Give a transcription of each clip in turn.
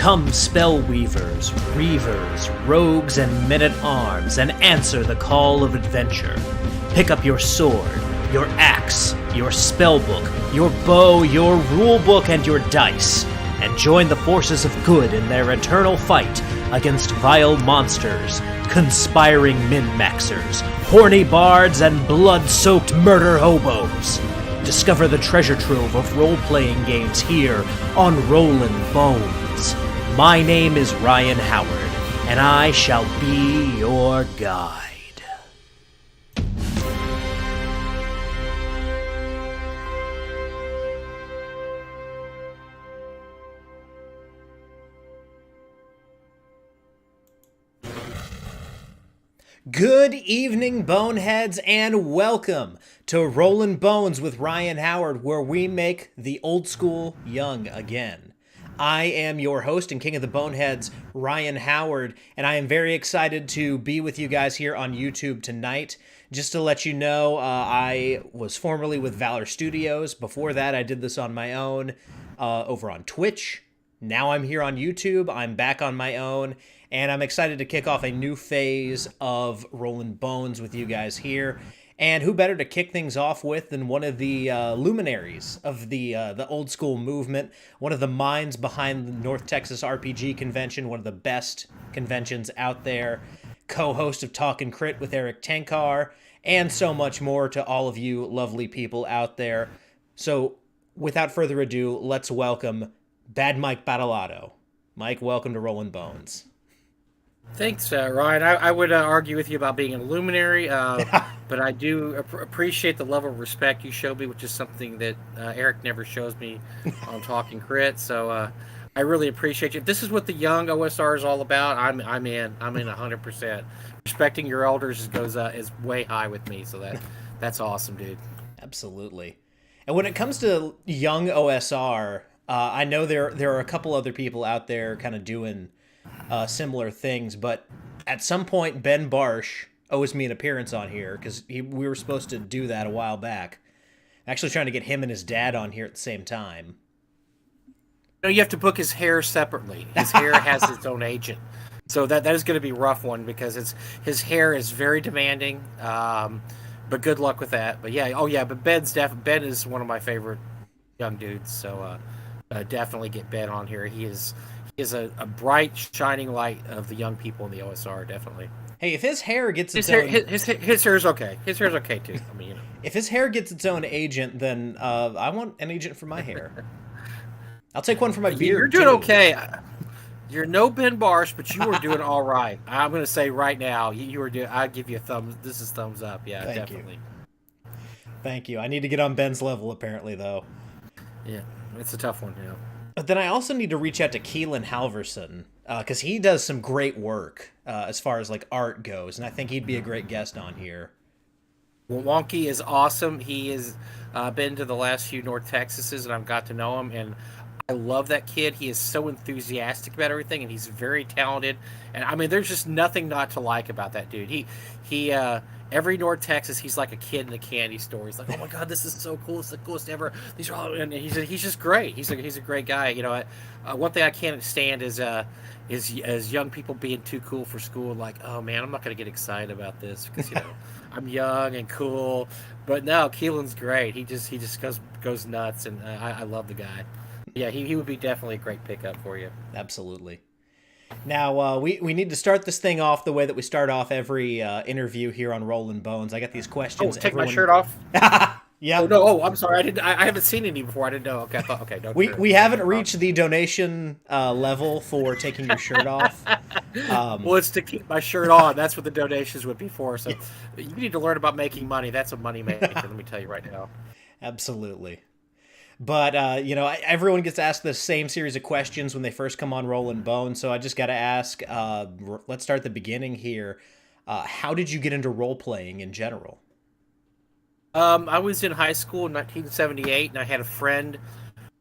Come, spell weavers, reavers, rogues, and men-at-arms, and answer the call of adventure. Pick up your sword, your axe, your spellbook, your bow, your rulebook, and your dice, and join the forces of good in their eternal fight against vile monsters, conspiring min-maxers, horny bards, and blood-soaked murder hobos. Discover the treasure trove of role-playing games here on Rollin Bones. My name is Ryan Howard, and I shall be your guide. Good evening, Boneheads, and welcome to Rollin Bones with Ryan Howard, where we make the old school young again. I am your host and king of the Boneheads, Ryan Howard, and I am very excited to be with you guys here on YouTube tonight. Just to let you know, I was formerly with Valor Studios. Before that, I did this on my own over on Twitch. Now I'm here on YouTube. I'm back on my own, and I'm excited to kick off a new phase of Rollin Bones with you guys here. And who better to kick things off with than one of the luminaries of the old school movement, one of the minds behind the North Texas RPG Convention, one of the best conventions out there, co-host of Talkin' Crit with Erik Tenkar, and so much more to all of you lovely people out there. So without further ado, let's welcome Bad Mike Badolato. Mike, welcome to Rollin Bones. Thanks, Ryan. I would argue with you about being a luminary, but I do appreciate the level of respect you show me, which is something that Erik never shows me on Talking Crit. So I really appreciate you. If this is what the young OSR is all about, I'm in 100%. Respecting your elders is way high with me, so that's awesome, dude. Absolutely. And when it comes to young OSR, I know there are a couple other people out there kind of doing similar things, but at some point Ben Barsh owes me an appearance on here because we were supposed to do that a while back. I'm actually trying to get him and his dad on here at the same time. No, you have to book his hair separately. His hair has its own agent, so that is going to be a rough one because his hair is very demanding. But good luck with that. But yeah, but Ben is one of my favorite young dudes, so definitely get Ben on here. He is a bright, shining light of the young people in the OSR, definitely. Hey, if his hair gets his hair is okay. His hair's okay too. I mean, if his hair gets its own agent, then I want an agent for my hair. I'll take one for my beard. You're doing okay. You're no Ben Barsh, but you were doing all right. I'm going to say right now, you were doing. I'll give you a thumbs. This is thumbs up. Yeah, definitely. Thank you. I need to get on Ben's level, apparently, though. Yeah, it's a tough one, But then I also need to reach out to Keelan Halverson, because he does some great work as far as like art goes, and I think he'd be a great guest on here. Well, Wonky is awesome. He has been to the last few North Texases, and I've got to know him, and I love that kid. He is so enthusiastic about everything, and he's very talented. And I mean, there's just nothing not to like about that dude. He every North Texas, he's like a kid in a candy store. He's like, oh my god, this is so cool! It's the coolest ever. These are all, and he's just great. He's a great guy. You know, one thing I can't stand is young people being too cool for school. Like, oh man, I'm not gonna get excited about this because I'm young and cool. But no, Keelan's great. He just goes nuts, and I love the guy. Yeah, he would be definitely a great pickup for you. Absolutely. Now, we need to start this thing off the way that we start off every interview here on Rollin Bones. I got these questions. Take my shirt off? Yeah. Oh, I'm sorry. I haven't seen any before. I didn't know. Okay, no. We haven't reached the donation level for taking your shirt off. Well, it's to keep my shirt on. That's what the donations would be for. So you need to learn about making money. That's a money maker. Let me tell you right now. Absolutely. But, everyone gets asked the same series of questions when they first come on Rollin Bones, so I just got to ask, let's start at the beginning here. How did you get into role-playing in general? I was in high school in 1978, and I had a friend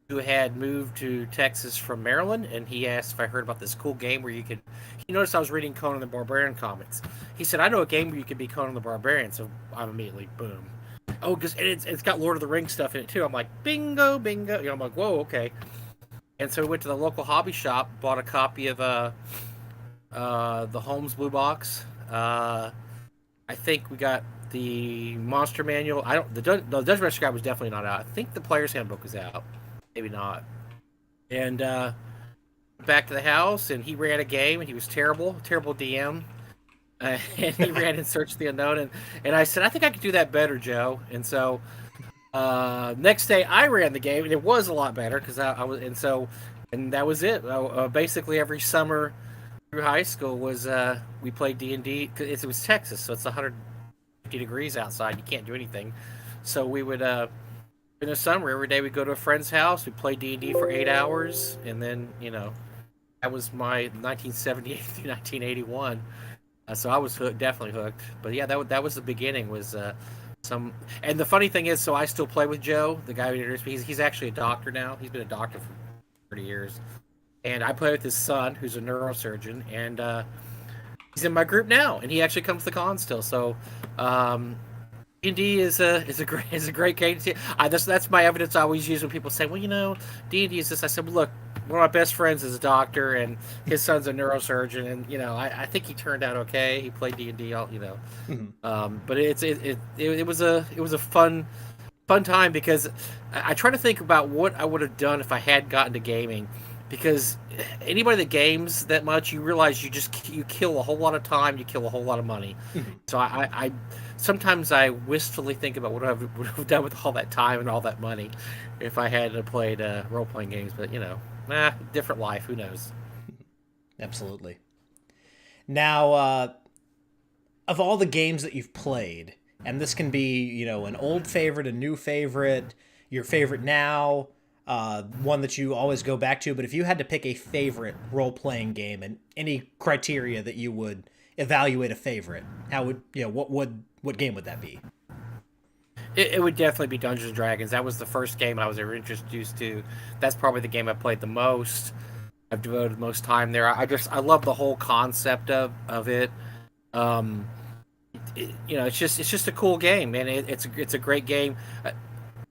who had moved to Texas from Maryland, and he asked if I heard about this cool game where you could... He noticed I was reading Conan the Barbarian comics. He said, I know a game where you could be Conan the Barbarian, so I'm immediately, boom. Oh, because it's got Lord of the Rings stuff in it, too. I'm like, bingo. I'm like, whoa, okay. And so we went to the local hobby shop, bought a copy of the Holmes Blue Box. I think we got the Monster Manual. I don't. The Dungeon Master Guide was definitely not out. I think the Player's Handbook was out. Maybe not. And back to the house, and he ran a game, and he was terrible DM. And he ran in Search of the Unknown, and I said, I think I could do that better, Joe. And so next day, I ran the game, and it was a lot better because I was, and that was it. Basically, every summer through high school was we played D&D. It was Texas, so it's 150 degrees outside. You can't do anything. So we would in the summer every day we'd go to a friend's house. We played D&D for 8 hours, and then that was my 1978 through 1981. So I was definitely hooked. But yeah, that was the beginning. Was some, and the funny thing is, so I still play with Joe, the guy who introduced me. He's actually a doctor now. He's been a doctor for 30 years. And I play with his son, who's a neurosurgeon, and he's in my group now, and he actually comes to the con still. So D&D is a great game. That's my evidence I always use when people say, well, D&D is this. I said, well, look, one of my best friends is a doctor, and his son's a neurosurgeon, and I think he turned out okay. He played D&D, Mm-hmm. But it was a fun time because I try to think about what I would have done if I had gotten to gaming. Because anybody that games that much, you realize you kill a whole lot of time, you kill a whole lot of money. Mm-hmm. So I sometimes I wistfully think about what I would have done with all that time and all that money if I had played role playing games. But different life. Who knows? Absolutely. Now, of all the games that you've played, and this can be an old favorite, a new favorite, your favorite now. One that you always go back to, but if you had to pick a favorite role-playing game and any criteria that you would evaluate a favorite, what game would that be? It would definitely be Dungeons & Dragons. That was the first game I was ever introduced to. That's probably the game I played the most. I've devoted the most time there. I love the whole concept of it. It's just a cool game, man. It's a great game.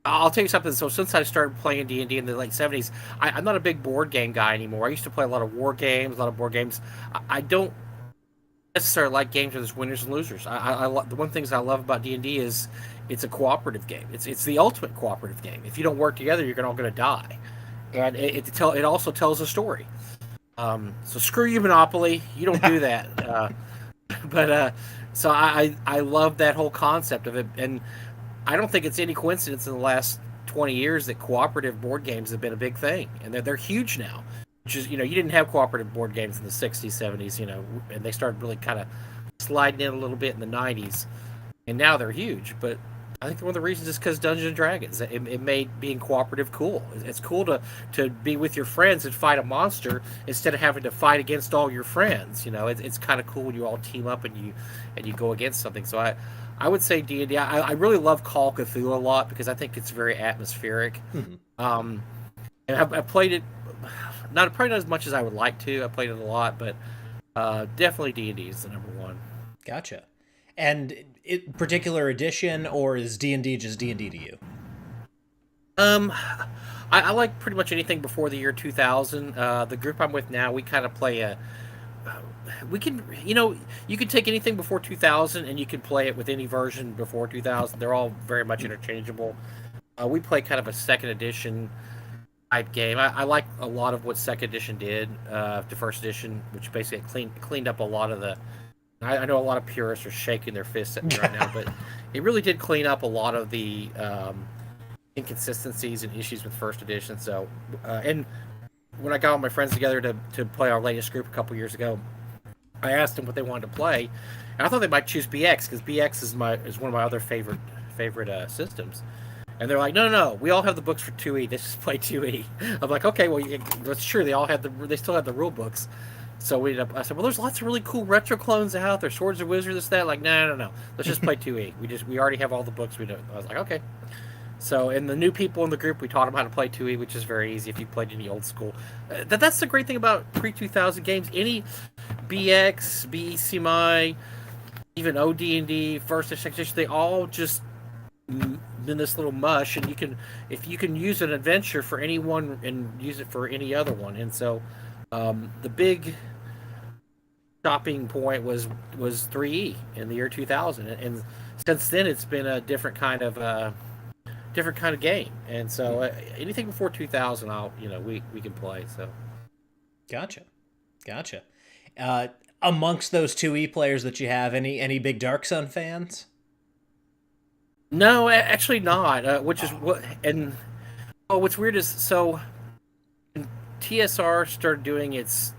I'll tell you something. So since I started playing D&D in the late 70s, I'm not a big board game guy anymore. I used to play a lot of board games. I don't necessarily like games where there's winners and losers. The one things I love about D&D is it's a cooperative game. It's the ultimate cooperative game. If you don't work together, you're all going to die. And it also tells a story. So screw you, Monopoly. You don't do that. So I love that whole concept of it. And I don't think it's any coincidence in the last 20 years that cooperative board games have been a big thing, and they're huge now. Which is, you didn't have cooperative board games in the 60s, 70s, and they started really kind of sliding in a little bit in the 90s, and now they're huge. But I think one of the reasons is because Dungeons & Dragons. It made being cooperative cool. It's cool to be with your friends and fight a monster instead of having to fight against all your friends. It's kind of cool when you all team up and you go against something. So I would say D&D. I really love Call of Cthulhu a lot because I think it's very atmospheric. Mm-hmm. And I played it, probably not as much as I would like to. I played it a lot, but definitely D&D is the number one. Gotcha. And particular edition, or is D&D just D&D to you? I like pretty much anything before the year 2000. The group I'm with now, we kind of play we can, you can take anything before 2000 and you can play it with any version before 2000. They're all very much interchangeable. We play kind of a second edition type game. I like a lot of what second edition did to first edition, which basically cleaned up a lot of the. I know a lot of purists are shaking their fists at me right now, but it really did clean up a lot of the inconsistencies and issues with first edition. So, and when I got all my friends together to play our latest group a couple years ago, I asked them what they wanted to play, and I thought they might choose BX because BX is one of my other favorite systems. And they're like, no, we all have the books for 2E. Let's just play 2E. I'm like, okay, well, that's true. They still have the rule books. So I said, well, there's lots of really cool retro clones out there, Swords of Wizards, this, that. Like, no. Let's just play 2E. We already have all the books. I was like, okay. So, and the new people in the group, we taught them how to play 2E, which is very easy if you played any old school. That's the great thing about pre-2000 games. Any BX, BECMI, even OD&D, first and second edition, they all just in this little mush, and if you can use an adventure for anyone and use it for any other one. And so the big stopping point was 3E in the year 2000, and since then it's been a different kind of game. And so anything before 2000, we can play. So Gotcha. Amongst those 2E players that you have, any big Dark Sun fans? no, actually not. Which is what and what's weird is so when TSR started doing its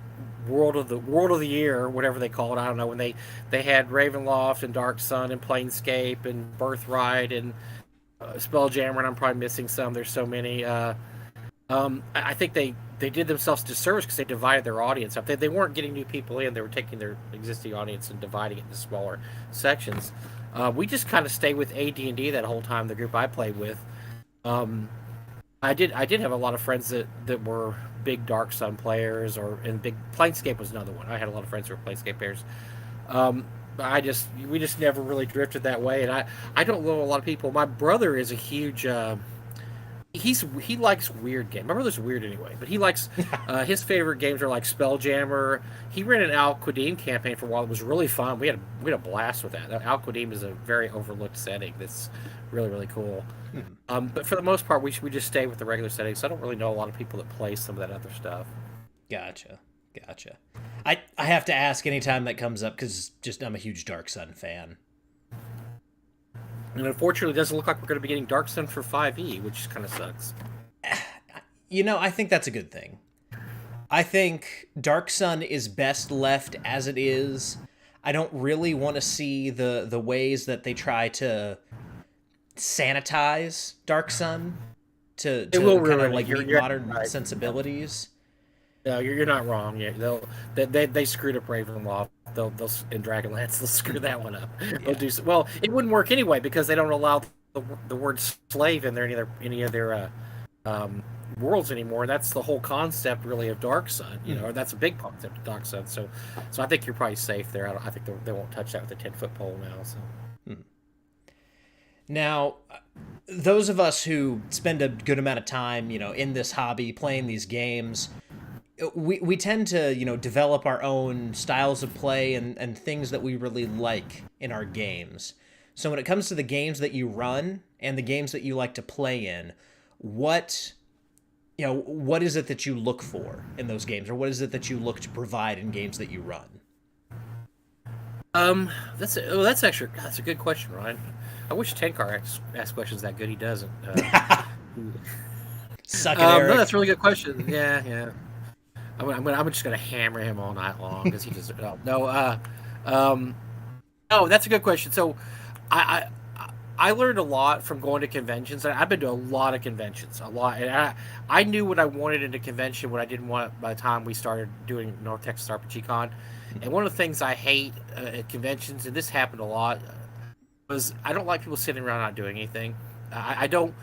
World of the Year, whatever they call it. I don't know, when they had Ravenloft and Dark Sun and Planescape and Birthright and Spelljammer, and I'm probably missing some. There's so many. I think they did themselves disservice because they divided their audience up. They weren't getting new people in; they were taking their existing audience and dividing it into smaller sections. We just kind of stayed with AD&D that whole time. The group I played with. I did have a lot of friends that were big Dark Sun players, and big Planescape was another one. I had a lot of friends who were Planescape players. We just never really drifted that way, and I don't know a lot of people. My brother is a huge he likes weird games. My brother's weird anyway, but he likes his favorite games are like Spelljammer. He ran an Al Qadim campaign for a while. It was really fun. We had a blast with that. Al Qadim is a very overlooked setting that's really, really cool. But for the most part, we just stay with the regular settings. So I don't really know a lot of people that play some of that other stuff. Gotcha. I have to ask anytime that comes up because I'm a huge Dark Sun fan. And unfortunately, it doesn't look like we're going to be getting Dark Sun for 5e, which kind of sucks. I think that's a good thing. I think Dark Sun is best left as it is. I don't really want to see the ways that they try to sanitize Dark Sun to kind of like meet modern sensibilities. No, you're not wrong. Yeah, they screwed up Ravenloft. They'll in Dragonlance they'll screw that one up. Yeah. They'll do well. It wouldn't work anyway because they don't allow the word slave in there any of their worlds anymore. That's the whole concept really of Dark Sun. Or that's a big concept of Dark Sun. So I think you're probably safe there. I think they won't touch that with a 10-foot pole now. So. Now, those of us who spend a good amount of time, in this hobby playing these games. We tend to, develop our own styles of play and things that we really like in our games. So when it comes to the games that you run and the games that you like to play in, what is it that you look for in those games, or what is it that you look to provide in games that you run? That's a good question, Ryan. I wish Tenkar asked questions that good. He doesn't. Suck it, Erik. No, that's a really good question. Yeah. I'm just gonna hammer him all night long because he just no. That's a good question. So, I learned a lot from going to conventions. I've been to a lot of conventions, and I knew what I wanted in a convention, what I didn't want by the time we started doing North Texas RPG Con. And one of the things I hate at conventions, and this happened a lot, was I don't like people sitting around not doing anything. I don't.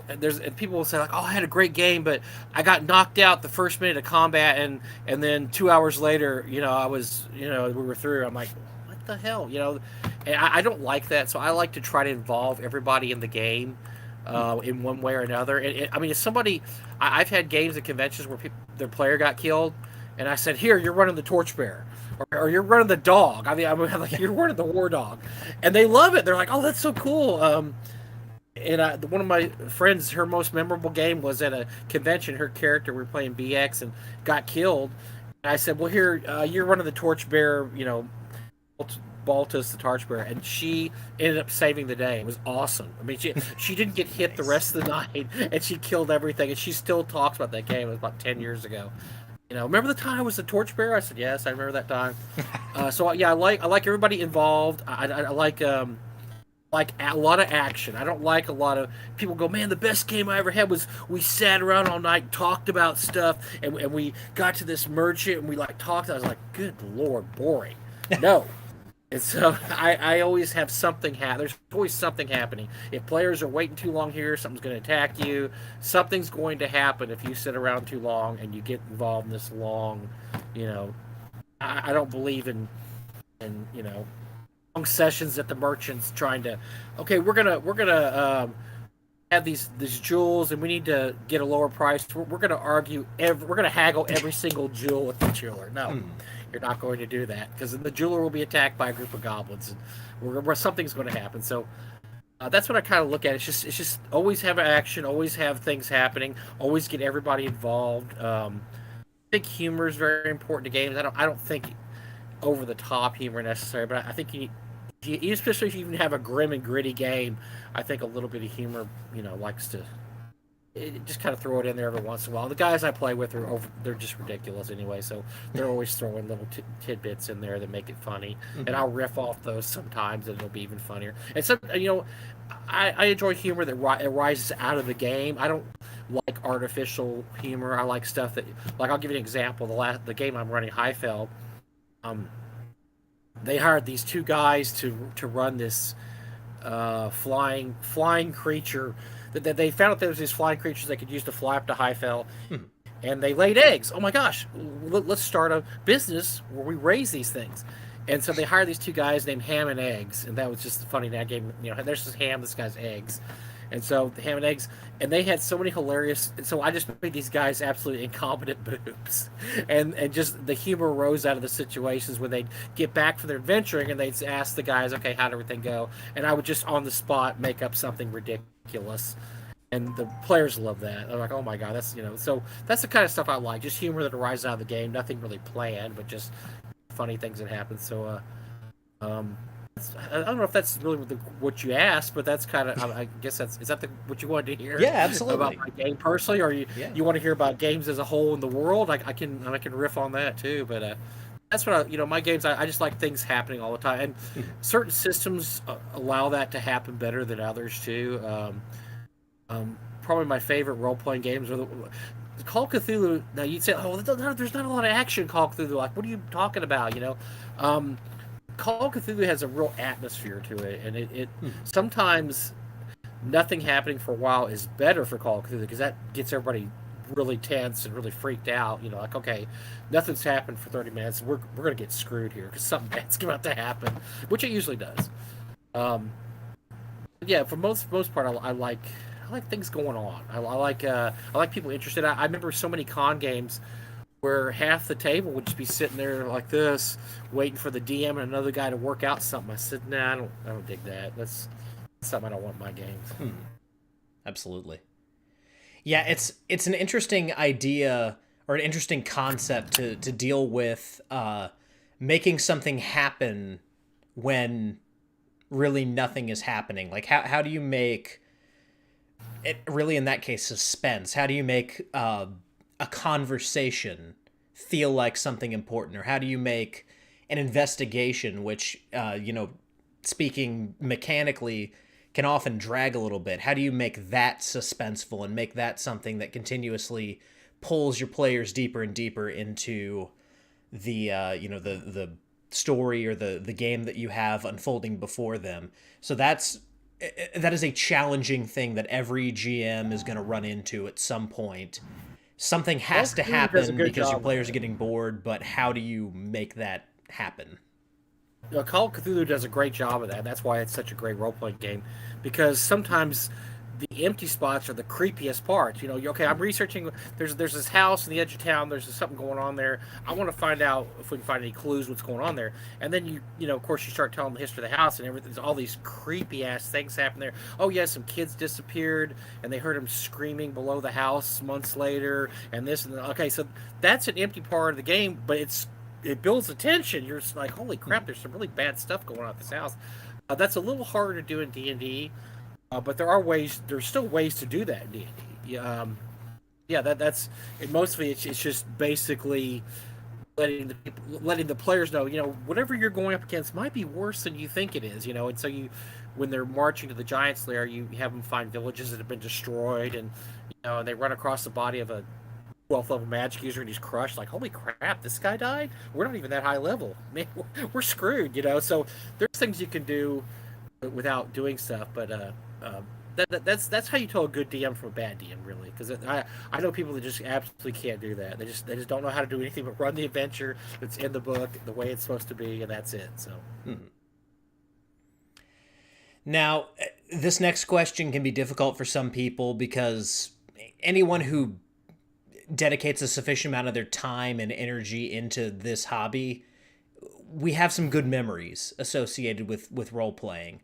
And people will say like, "Oh, I had a great game, but I got knocked out the first minute of combat, and then 2 hours later, we were through." I'm like, "What the hell?" And I don't like that. So I like to try to involve everybody in the game in one way or another. If somebody, I've had games at conventions where their player got killed, and I said, "Here, you're running the torchbearer." Or you're running the dog. I'm like, you're running the war dog, and they love it. They're like, "Oh, that's so cool." And one of my friends, her most memorable game was at a convention. Her character, we were playing BX, and got killed. And I said, "Well, here, you're running the torchbearer. Baltus the torchbearer," and she ended up saving the day. It was awesome. She didn't get hit the rest of the night, and she killed everything. And she still talks about that game. It was about 10 years ago. Remember the time I was the torchbearer? I said, yes, I remember that time. So yeah, I like everybody involved. I like a lot of action. I don't like a lot of people go, "Man, the best game I ever had was we sat around all night, talked about stuff, and we got to this merchant and we talked." I was like, "Good Lord, boring." No. And so I always have something happen. There's always something happening. If players are waiting too long here, something's going to attack you. Something's going to happen if you sit around too long and you get involved in this long, I don't believe in long sessions at the merchants trying to, okay, we're gonna have these jewels and we need to get a lower price. We're going to argue. We're going to haggle every single jewel with the jeweler. No, you're not going to do that because the jeweler will be attacked by a group of goblins, and something's going to happen. So that's what I kind of look at. It's just always have action, always have things happening, always get everybody involved. I think humor is very important to games. I don't think over the top humor necessary, but I think especially if you even have a grim and gritty game, I think a little bit of humor, likes to just kind of throw it in there every once in a while. The guys I play with they're just ridiculous anyway, so they're always throwing little tidbits in there that make it funny, and I'll riff off those sometimes, and it'll be even funnier. And I enjoy humor that rises out of the game. I don't like artificial humor. I like stuff that, like, I'll give you an example. The game I'm running, Highfeld, they hired these two guys to run this flying creature that they found out there was these flying creatures they could use to fly up to Highfell, and they laid eggs. Oh my gosh, let's start a business where we raise these things. And so they hired these two guys named Ham and Eggs, and that was just funny. That game, there's this ham, this guy's eggs. And so the ham and eggs, and they had so many hilarious. And so I just made these guys absolutely incompetent boobs, and just the humor rose out of the situations when they'd get back from their adventuring, and they'd ask the guys, "Okay, how'd everything go?" And I would just on the spot make up something ridiculous, and the players love that. They're like, "Oh my god, that's." So that's the kind of stuff I like, just humor that arises out of the game, nothing really planned, but just funny things that happen. So, I don't know if that's really what you asked, but that's kind of, I guess is that what you wanted to hear? Yeah, absolutely. About my game personally, or you want to hear about games as a whole in the world? I can riff on that too, but that's what my games. I just like things happening all the time, and certain systems allow that to happen better than others too. Probably my favorite role playing games are the Call of Cthulhu. Now you'd say, "Oh, there's not a lot of action in Call of Cthulhu." Like, what are you talking about? Call of Cthulhu has a real atmosphere to it, and it sometimes nothing happening for a while is better for Call of Cthulhu because that gets everybody really tense and really freaked out. Like, okay, nothing's happened for 30 minutes. We're gonna get screwed here because something bad's about to happen, which it usually does. Yeah, for most part, I like things going on. I like people interested. I remember so many con games where half the table would just be sitting there like this, waiting for the DM and another guy to work out something. I said, "Nah, I don't dig that. That's something I don't want in my games." Absolutely. Yeah, it's an interesting idea or an interesting concept to deal with, making something happen when really nothing is happening. Like, how do you make it really, in that case, suspense? How do you make a conversation feel like something important, or how do you make an investigation, which speaking mechanically can often drag a little bit? How do you make that suspenseful and make that something that continuously pulls your players deeper and deeper into the the story or the game that you have unfolding before them? So that is a challenging thing that every GM is going to run into at some point. Something has to happen because your players are getting bored, but how do you make that happen? Call of Cthulhu does a great job of that. That's why it's such a great role-playing game, because sometimes the empty spots are the creepiest parts. Okay, I'm researching. There's this house in the edge of town. There's something going on there. I want to find out if we can find any clues what's going on there. And then of course, you start telling the history of the house and everything. There's all these creepy ass things happen there. Oh yeah, some kids disappeared and they heard them screaming below the house months later. And this and okay, so that's an empty part of the game, but it builds the tension. You're just like, holy crap, there's some really bad stuff going on at this house. That's a little harder to do in D&D. But there's still ways to do that in D&D. That's it. Mostly it's just basically letting the players know, whatever you're going up against might be worse than you think it is, and so when they're marching to the Giant's Lair, you have them find villages that have been destroyed, and and they run across the body of a 12th level magic user and he's crushed. Like, holy crap, this guy died? We're not even that high level. Man, we're screwed, So there's things you can do without doing stuff, but that's how you tell a good DM from a bad DM, really. Because I know people that just absolutely can't do that. They just don't know how to do anything but run the adventure that's in the book the way it's supposed to be, and that's it. So now, This next question can be difficult for some people because anyone who dedicates a sufficient amount of their time and energy into this hobby, we have some good memories associated with role playing.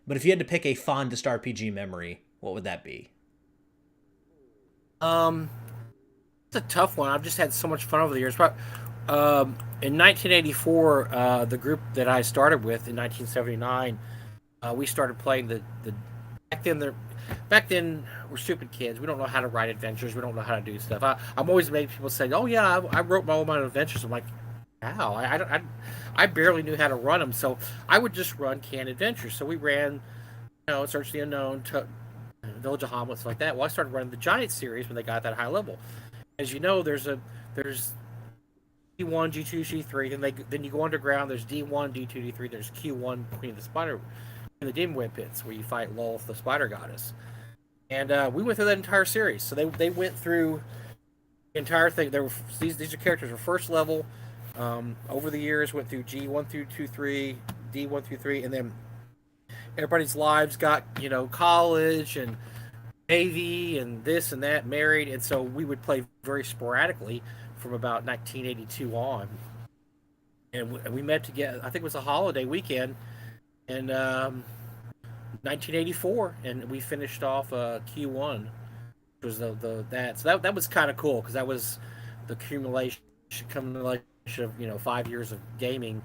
But if you had to pick a fondest RPG memory, what would that be? Um, it's a tough one. I've just had so much fun over the years. But in 1984, the group that I started with in 1979, we started playing the back then. Back then, we're stupid kids. We don't know how to write adventures. We don't know how to do stuff. I'm always made people say, "Oh yeah, I wrote my own adventures." I'm like, how? I barely knew how to run them, so I would just run canned adventures. So we ran, Search the Unknown, Village of Hamlet, stuff like that. Well, I started running the Giant series when they got that high level. As you know, there's D1, G2, G3, then you go underground. There's D1, D2, D3. There's Q1, Queen of the Spider, in the Demon Web Pits, where you fight Lolth, the Spider Goddess. And we went through that entire series. So they went through the entire thing. These are characters were first level. Over the years, went through G1 through 2, 3, D1 through 3, and then everybody's lives got college and Navy and this and that, married, and so we would play very sporadically from about 1982 on. And we met together. I think it was a holiday weekend in 1984, and we finished off Q1, which was that. So that was kind of cool because that was the accumulation of 5 years of gaming,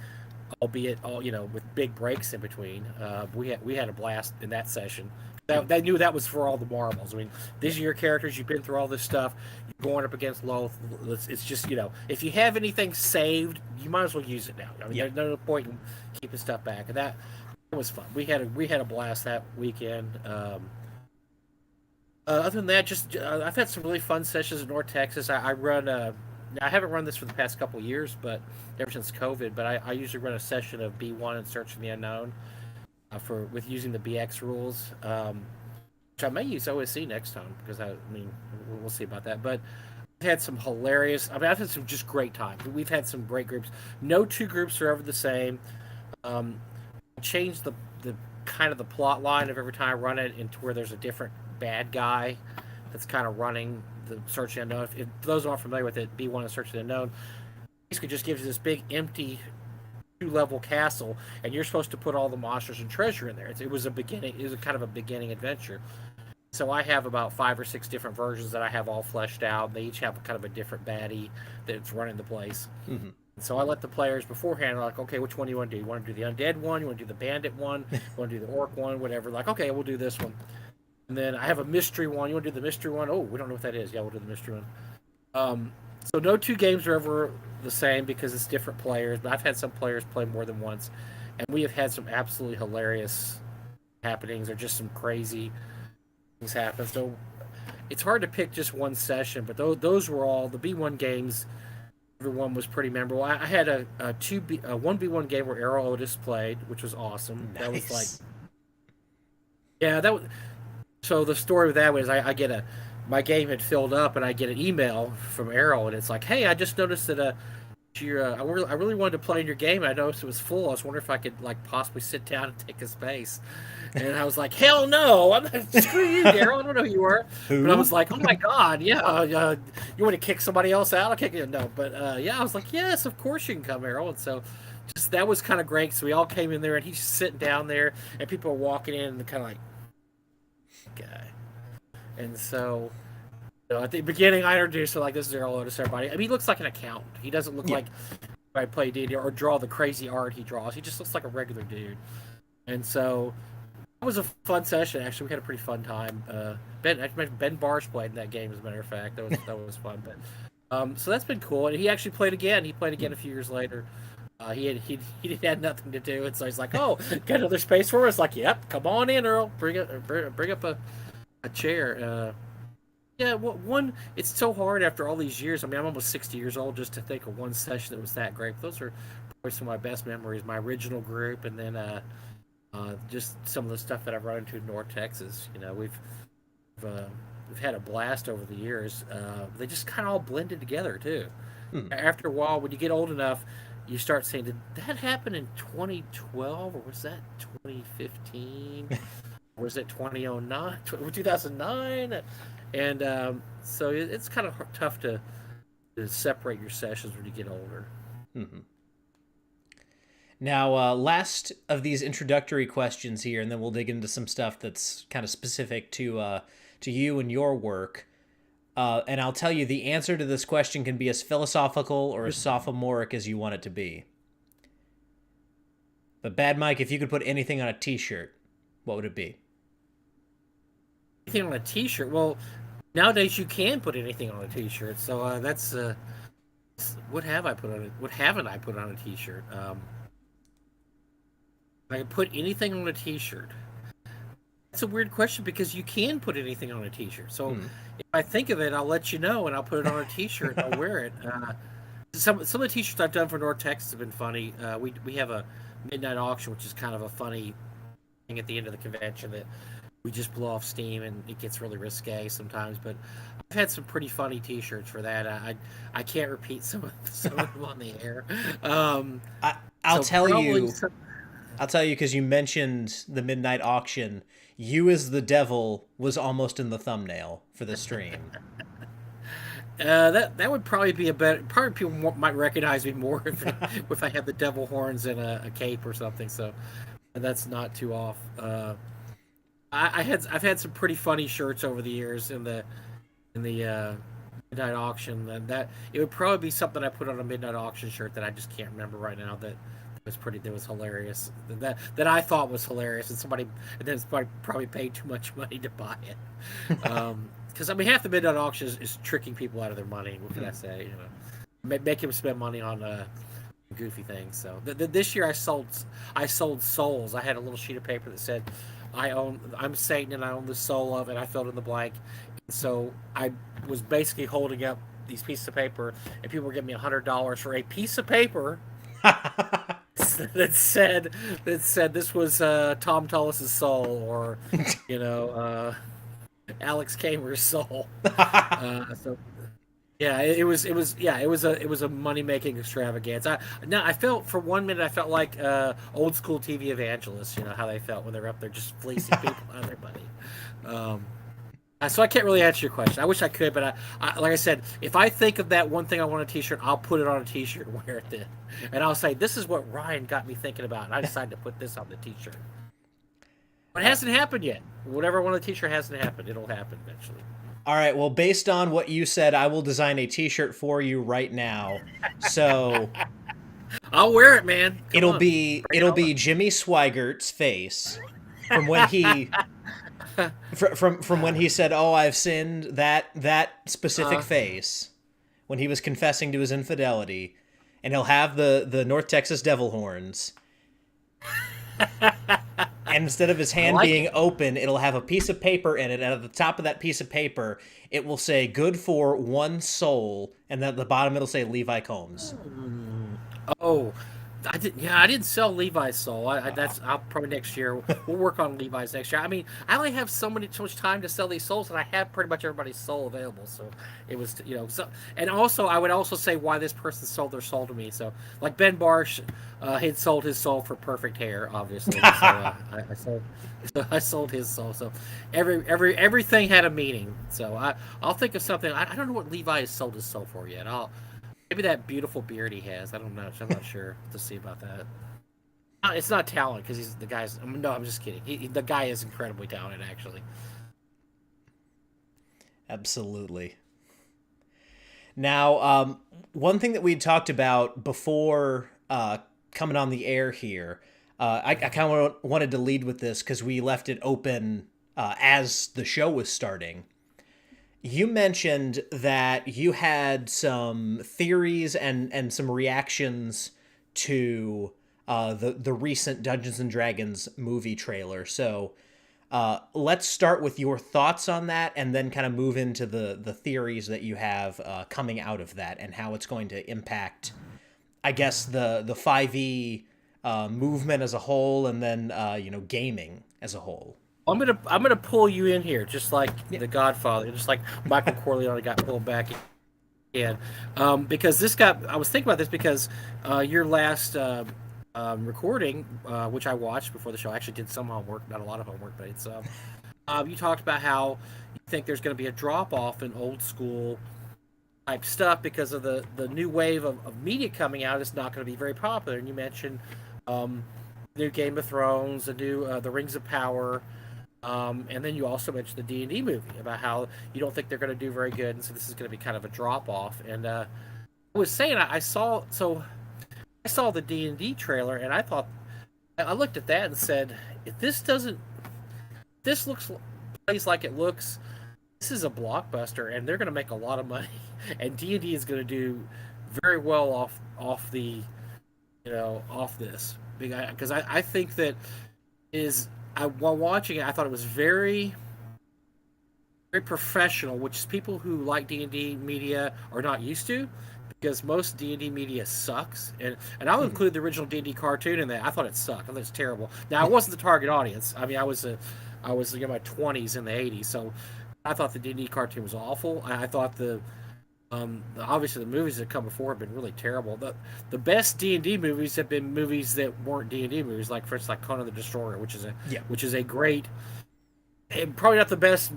albeit all with big breaks in between. We had a blast in that session. They knew that was for all the marbles. I mean, these are your characters. You've been through all this stuff. You're going up against Loth. It's just if you have anything saved, you might as well use it now. I mean, there's no point in keeping stuff back. And that was fun. We had a blast that weekend. Other than that, just I've had some really fun sessions in North Texas. I run. I haven't run this for the past couple of years, but ever since COVID. But I usually run a session of B1 and Searching the Unknown with using the BX rules, which I may use OSC next time because we'll see about that. But I've had some hilarious. I've had some just great times. We've had some great groups. No two groups are ever the same. I changed the kind of the plot line of every time I run it into where there's a different bad guy that's kind of running the Search the Unknown. If those aren't familiar with it, B1 and Search the Unknown basically just gives you this big empty 2-level castle, and you're supposed to put all the monsters and treasure in there. It was kind of a beginning adventure. So I have about 5 or 6 different versions that I have all fleshed out. They each have kind of a different baddie that's running the place. Mm-hmm. So I let the players beforehand, like, okay, which one do you want to do? You want to do the undead one? You want to do the bandit one? You want to do the orc one? Whatever. Like, okay, we'll do this one. And then I have a mystery one. You want to do the mystery one? Oh, we don't know what that is. Yeah, we'll do the mystery one. So no two games are ever the same because it's different players. But I've had some players play more than once. And we have had some absolutely hilarious happenings or just some crazy things happen. So it's hard to pick just one session. But those were all the B1 games. Everyone was pretty memorable. I had a 1v1 game where Errol Otis played, which was awesome. Nice. That was like... Yeah, that was... So the story of that was my game had filled up, and I get an email from Errol, and it's like, hey, I just noticed that I really wanted to play in your game, and I noticed it was full. I was wondering if I could possibly sit down and take a space. And I was like, hell no, I'm not, screw you, Daryl. I don't know who you are. But I was like, oh my god, yeah, you want to kick somebody else out? I'll kick you. No, but yeah, I was like, yes, of course you can come, Errol. And so just that was kind of great. So we all came in there, and he's just sitting down there, and people are walking in, and kind of like, guy. And so at the beginning I introduced him like, this is Errol Otis, everybody. I mean, he looks like an accountant. He doesn't look like I play D&D or draw the crazy art he draws. He just looks like a regular dude. And so it was a fun session. Actually, we had a pretty fun time. Ben Barsh played in that game, as a matter of fact. That was fun. But so that's been cool. And he actually played again. He played again a few years later. He had nothing to do, and so he's like, "Oh, got another space for us?" Like, "Yep, come on in, Earl. Bring up a chair." Yeah, one. It's so hard after all these years. I mean, I'm almost 60 years old just to think of one session that was that great. But those are probably some of my best memories. My original group, and then just some of the stuff that I've run into in North Texas. We've had a blast over the years. They just kind of all blended together too. After a while, when you get old enough, you start saying, did that happen in 2012 or was that 2015? was it 2009, 2009, and so it's kind of tough to separate your sessions when you get older. Mm-hmm. Now, last of these introductory questions here, and then we'll dig into some stuff that's kind of specific to you and your work. And I'll tell you, the answer to this question can be as philosophical or as sophomoric as you want it to be. But Bad Mike, if you could put anything on a T-shirt, what would it be? Anything on a T-shirt? Well, nowadays you can put anything on a T-shirt. So that's what have I put on it? What haven't I put on a T-shirt? I can put anything on a T-shirt. That's a weird question because you can put anything on a T-shirt. So if I think of it, I'll let you know, and I'll put it on a T-shirt and I'll wear it. Some of the T-shirts I've done for North Texas have been funny. We have a midnight auction, which is kind of a funny thing at the end of the convention that we just blow off steam, and it gets really risque sometimes. But I've had some pretty funny T-shirts for that. I can't repeat some of them on the air. I'll tell you because you mentioned the midnight auction. You as the devil was almost in the thumbnail for the stream. That would probably be a better. Probably people might recognize me more if I had the devil horns and a cape or something. So that's not too off. I've had some pretty funny shirts over the years in the midnight auction, and that it would probably be something I put on a midnight auction shirt that I just can't remember right now. That was hilarious. That I thought was hilarious, and then somebody probably paid too much money to buy it. Because I mean, half the midnight auction is tricking people out of their money. What can I say? Make them spend money on goofy things. So this year I sold souls. I had a little sheet of paper that said, I'm Satan and I own the soul of, and I filled in the blank. So I was basically holding up these pieces of paper, and people were giving me $100 for a piece of paper that said this was Tom Tullis's soul, or Alex Kamer's soul. So yeah, it was a money making extravaganza. I felt for 1 minute I felt like old school TV evangelists. You know how they felt when they're up there just fleecing people out of their money. So I can't really answer your question. I wish I could, but I like I said, if I think of that one thing I want a T-shirt, I'll put it on a T-shirt and wear it then, and I'll say this is what Ryan got me thinking about, and I decided to put this on the T-shirt. But it hasn't happened yet. Whatever I want a T-shirt hasn't happened. It'll happen eventually. All right, well, based on what you said, I will design a T-shirt for you right now. So I'll wear it, man. It'll be Jimmy Swiggert's face from when he from when he said, "Oh, I've sinned." That specific face when he was confessing to his infidelity, and he'll have the North Texas devil horns. And instead of his hand being open, it'll have a piece of paper in it, and at the top of that piece of paper, it will say "Good for one soul," and then at the bottom it'll say Levi Combs. Oh, I didn't sell Levi's soul. I'll probably next year. We'll work on Levi's next year. I mean, I only have so much time to sell these souls, and I have pretty much everybody's soul available. So it was, so. And also, I would also say why this person sold their soul to me. So, like Ben Barsh, he'd sold his soul for perfect hair, obviously. So I sold his soul. So everything had a meaning. So I'll think of something. I don't know what Levi has sold his soul for yet. Maybe that beautiful beard he has. I don't know. I'm not sure to see about that. It's not talent because he's the guy's. No, I'm just kidding. The guy is incredibly talented, actually. Absolutely. Now, one thing that we talked about before coming on the air here, I kind of wanted to lead with this because we left it open as the show was starting. You mentioned that you had some theories and some reactions to the recent Dungeons and Dragons movie trailer. So let's start with your thoughts on that, and then kind of move into the theories that you have coming out of that, and how it's going to impact, I guess, the 5e movement as a whole, and then gaming as a whole. I'm gonna pull you in here, just like The Godfather, just like Michael Corleone got pulled back in, because I was thinking about this because your last recording, which I watched before the show. I actually did some homework, not a lot of homework, but it's you talked about how you think there's going to be a drop off in old school type stuff because of the new wave of media coming out is not going to be very popular. And you mentioned new Game of Thrones, the new the Rings of Power, and then you also mentioned the D&D movie about how you don't think they're going to do very good, and so this is going to be kind of a drop off. And I was saying I saw the D&D trailer, and I looked at that and said, if this plays like it looks, this is a blockbuster, and they're going to make a lot of money, and D&D is going to do very well off this, because I think that while watching it, I thought it was very very professional, which is people who like D&D media are not used to, because most D&D media sucks, and I'll include the original D&D cartoon in that. I thought it sucked. I thought it was terrible. Now, I wasn't the target audience. I mean, I was in my 20s in the 80s, so I thought the D&D cartoon was awful. I thought obviously the movies that come before have been really terrible. The best D&D movies have been movies that weren't D&D movies, like for instance, like Conan the Destroyer, which is a great, and probably not the best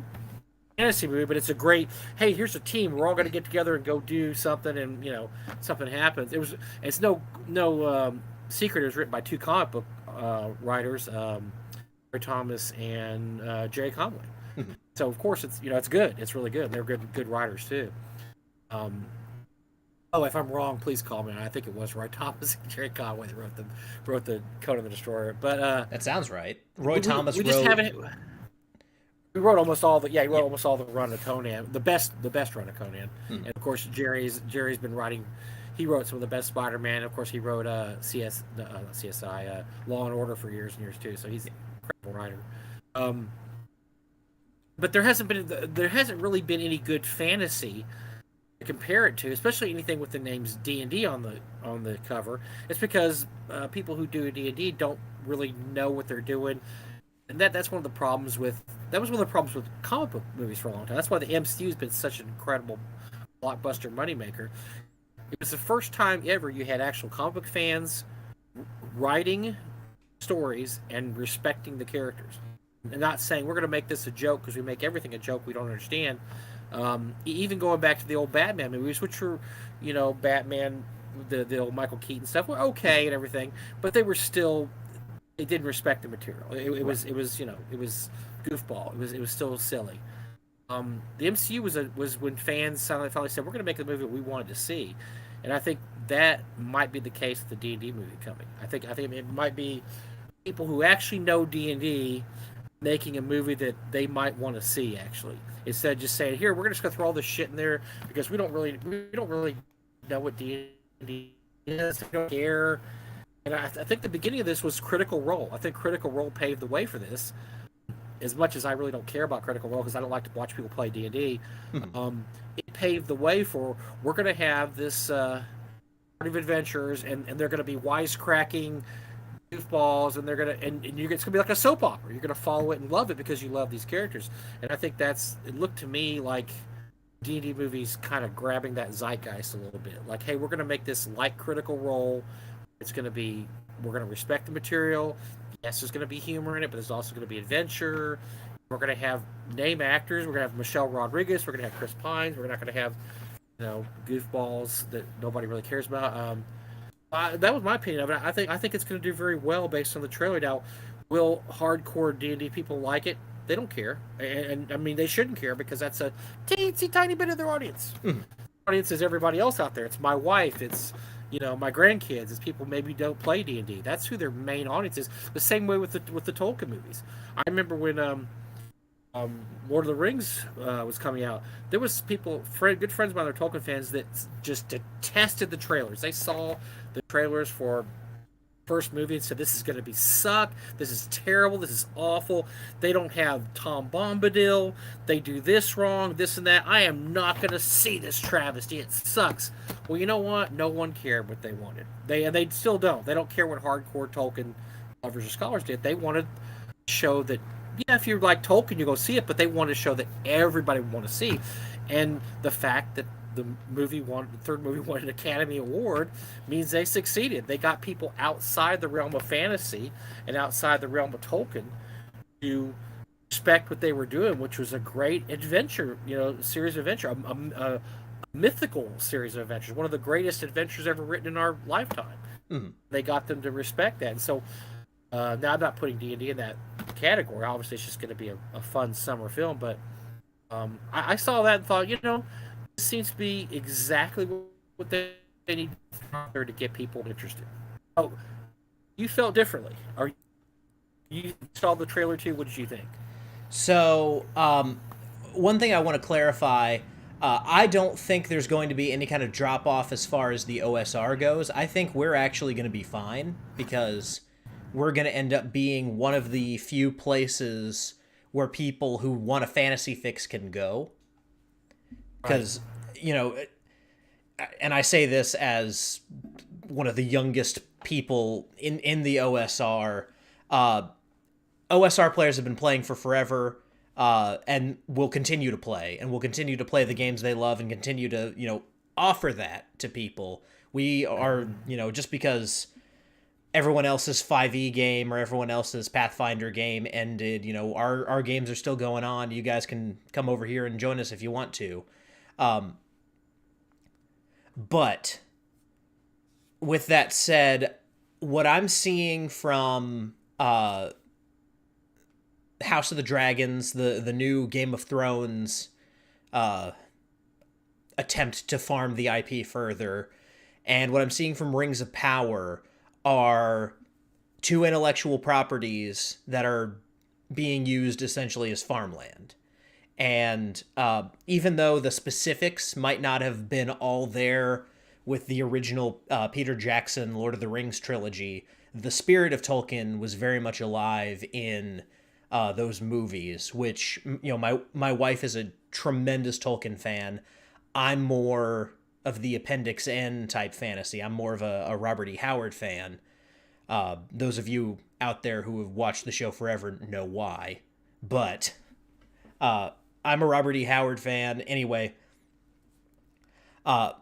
fantasy movie, but it's a great, hey, here's a team, we're all going to get together and go do something, and something happens. It's no secret. It was written by two comic book writers, Ray Thomas and Jerry Conway. Mm-hmm. So of course it's good. It's really good. They're good writers too. If I'm wrong, please call me. I think it was Roy Thomas and Jerry Conway that wrote the Conan the Destroyer. But that sounds right. Roy Thomas wrote. He wrote almost all the run of Conan, the best run of Conan, and of course Jerry's been writing. He wrote some of the best Spider-Man. Of course, he wrote CSI, Law and Order for years and years too. So he's an incredible writer. But there hasn't really been any good fantasy to compare it to, especially anything with the names D&D on the cover. It's because people who do D&D don't really know what they're doing. And that's one of the problems with comic book movies for a long time. That's why the MCU has been such an incredible blockbuster moneymaker. It was the first time ever you had actual comic book fans writing stories and respecting the characters, and not saying we're going to make this a joke because we make everything a joke we don't understand. Even going back to the old Batman movies, which were, Batman, the old Michael Keaton stuff, were okay and everything, but they were still. It didn't respect the material. It was goofball. It was still silly. The MCU was when fans finally said we're going to make the movie we wanted to see, and I think that might be the case with the D&D movie coming. I think it might be people who actually know D&D making a movie that they might want to see, actually, instead of just saying, here, we're just going to throw all this shit in there because we don't really know what D&D is. We don't care. And I think the beginning of this was Critical Role. I think Critical Role paved the way for this. As much as I really don't care about Critical Role because I don't like to watch people play D&D, it paved the way for, we're going to have this party of adventurers, and they're going to be wisecracking goofballs, and it's going to be like a soap opera. You're going to follow it and love it because you love these characters. And I think it looked to me like D&D movies kind of grabbing that zeitgeist a little bit. Like, hey, we're going to make this like Critical Role. We're going to respect the material. Yes, there's going to be humor in it, but there's also going to be adventure. We're going to have name actors. We're going to have Michelle Rodriguez. We're going to have Chris Pines. We're not going to have, goofballs that nobody really cares about. That was my opinion of it. I think it's going to do very well based on the trailer. Now, will hardcore D&D people like it? They don't care, and I mean they shouldn't care because that's a teensy tiny bit of their audience. Mm. Audience is everybody else out there. It's my wife. It's my grandkids. It's people maybe don't play D&D. That's who their main audience is. The same way with the Tolkien movies. I remember when Lord of the Rings was coming out. There was people, good friends of mine, that are Tolkien fans, that just detested the trailers. They saw the trailers for first movie and said, this is going to be suck, this is terrible, this is awful, they don't have Tom Bombadil, they do this wrong, this and that, I am not going to see this travesty, it sucks. Well, you know what? No one cared what they wanted. They still don't. They don't care what hardcore Tolkien lovers or scholars did. They wanted to show that, yeah, if you like Tolkien, you go see it, but they wanted to show that everybody would want to see. And the fact that the third movie won an Academy Award means they succeeded. They got people outside the realm of fantasy and outside the realm of Tolkien to respect what they were doing, which was a great adventure, series of adventure, a mythical series of adventures, one of the greatest adventures ever written in our lifetime. Mm-hmm. They got them to respect that, and so now I'm not putting D&D in that category. Obviously, it's just going to be a fun summer film, but I saw that and thought, this seems to be exactly what they need to get people interested. Oh, you felt differently. You saw the trailer too? What did you think? So, one thing I want to clarify, I don't think there's going to be any kind of drop off as far as the OSR goes. I think we're actually going to be fine because we're going to end up being one of the few places where people who want a fantasy fix can go. Because, and I say this as one of the youngest people in the OSR. OSR players have been playing for forever, and will continue to play, and will continue to play the games they love, and continue to, offer that to people. We are, just because everyone else's 5e game or everyone else's Pathfinder game ended, our games are still going on. You guys can come over here and join us if you want to. But with that said, what I'm seeing from House of the Dragons, the new Game of Thrones attempt to farm the IP further, and what I'm seeing from Rings of Power are two intellectual properties that are being used essentially as farmland. And even though the specifics might not have been all there with the original Peter Jackson Lord of the Rings trilogy, the spirit of Tolkien was very much alive in those movies, which, my wife is a tremendous Tolkien fan. I'm more of the Appendix N type fantasy. I'm more of a Robert E. Howard fan. Those of you out there who have watched the show forever know why. But I'm a Robert E. Howard fan. Anyway, I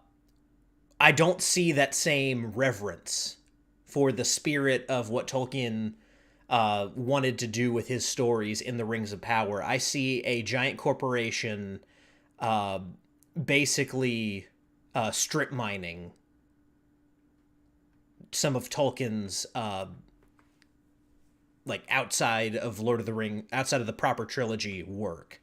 don't see that same reverence for the spirit of what Tolkien wanted to do with his stories in the Rings of Power. I see a giant corporation basically strip mining some of Tolkien's outside of Lord of the Ring, outside of the proper trilogy work.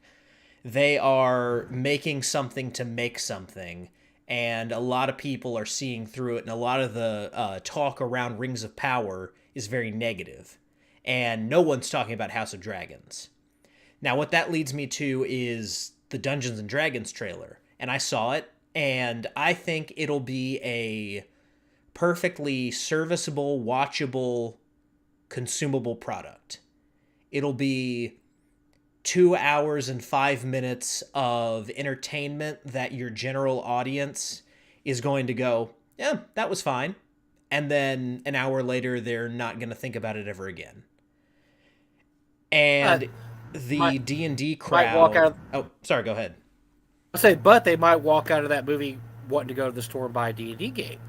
They are making something to make something, and a lot of people are seeing through it, and a lot of the talk around Rings of Power is very negative, and no one's talking about House of Dragons. Now, what that leads me to is the Dungeons and Dragons trailer, and I saw it, and I think it'll be a perfectly serviceable, watchable, consumable product. It'll be 2 hours and 5 minutes of entertainment that your general audience is going to go, yeah, that was fine. And then an hour later, they're not going to think about it ever again. And the D&D crowd... Oh, sorry, go ahead. I say, but they might walk out of that movie wanting to go to the store and buy a D&D game.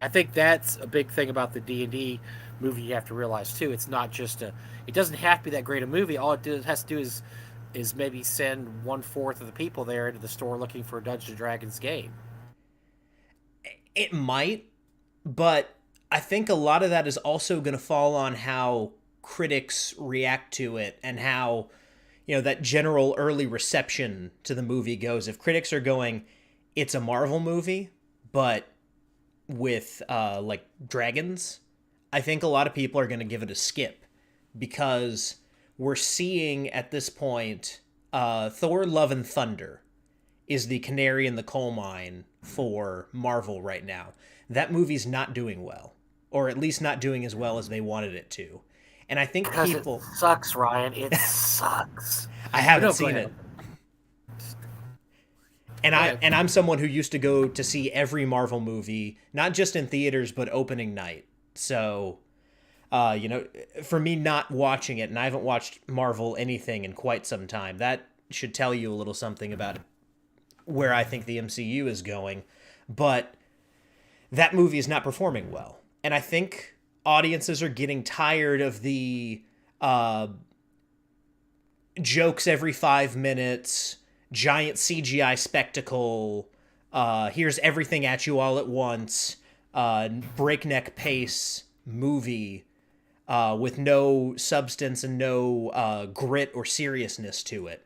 I think that's a big thing about the D&D movie you have to realize, too. It's not just it doesn't have to be that great a movie. All it has to do is maybe send 1/4 of the people there into the store looking for a Dungeons & Dragons game. It might, but I think a lot of that is also going to fall on how critics react to it and how, that general early reception to the movie goes. If critics are going, it's a Marvel movie, but with dragons, I think a lot of people are going to give it a skip, because we're seeing at this point Thor Love and Thunder is the canary in the coal mine for Marvel right now. That movie's not doing well, or at least not doing as well as they wanted it to. And I think because people... It sucks, Ryan. It sucks. I haven't seen it. And I'm someone who used to go to see every Marvel movie, not just in theaters, but opening night. So, for me not watching it, and I haven't watched Marvel anything in quite some time, that should tell you a little something about where I think the MCU is going, but that movie is not performing well. And I think audiences are getting tired of the jokes every 5 minutes, giant CGI spectacle, here's everything at you all at once, breakneck pace movie with no substance and no grit or seriousness to it.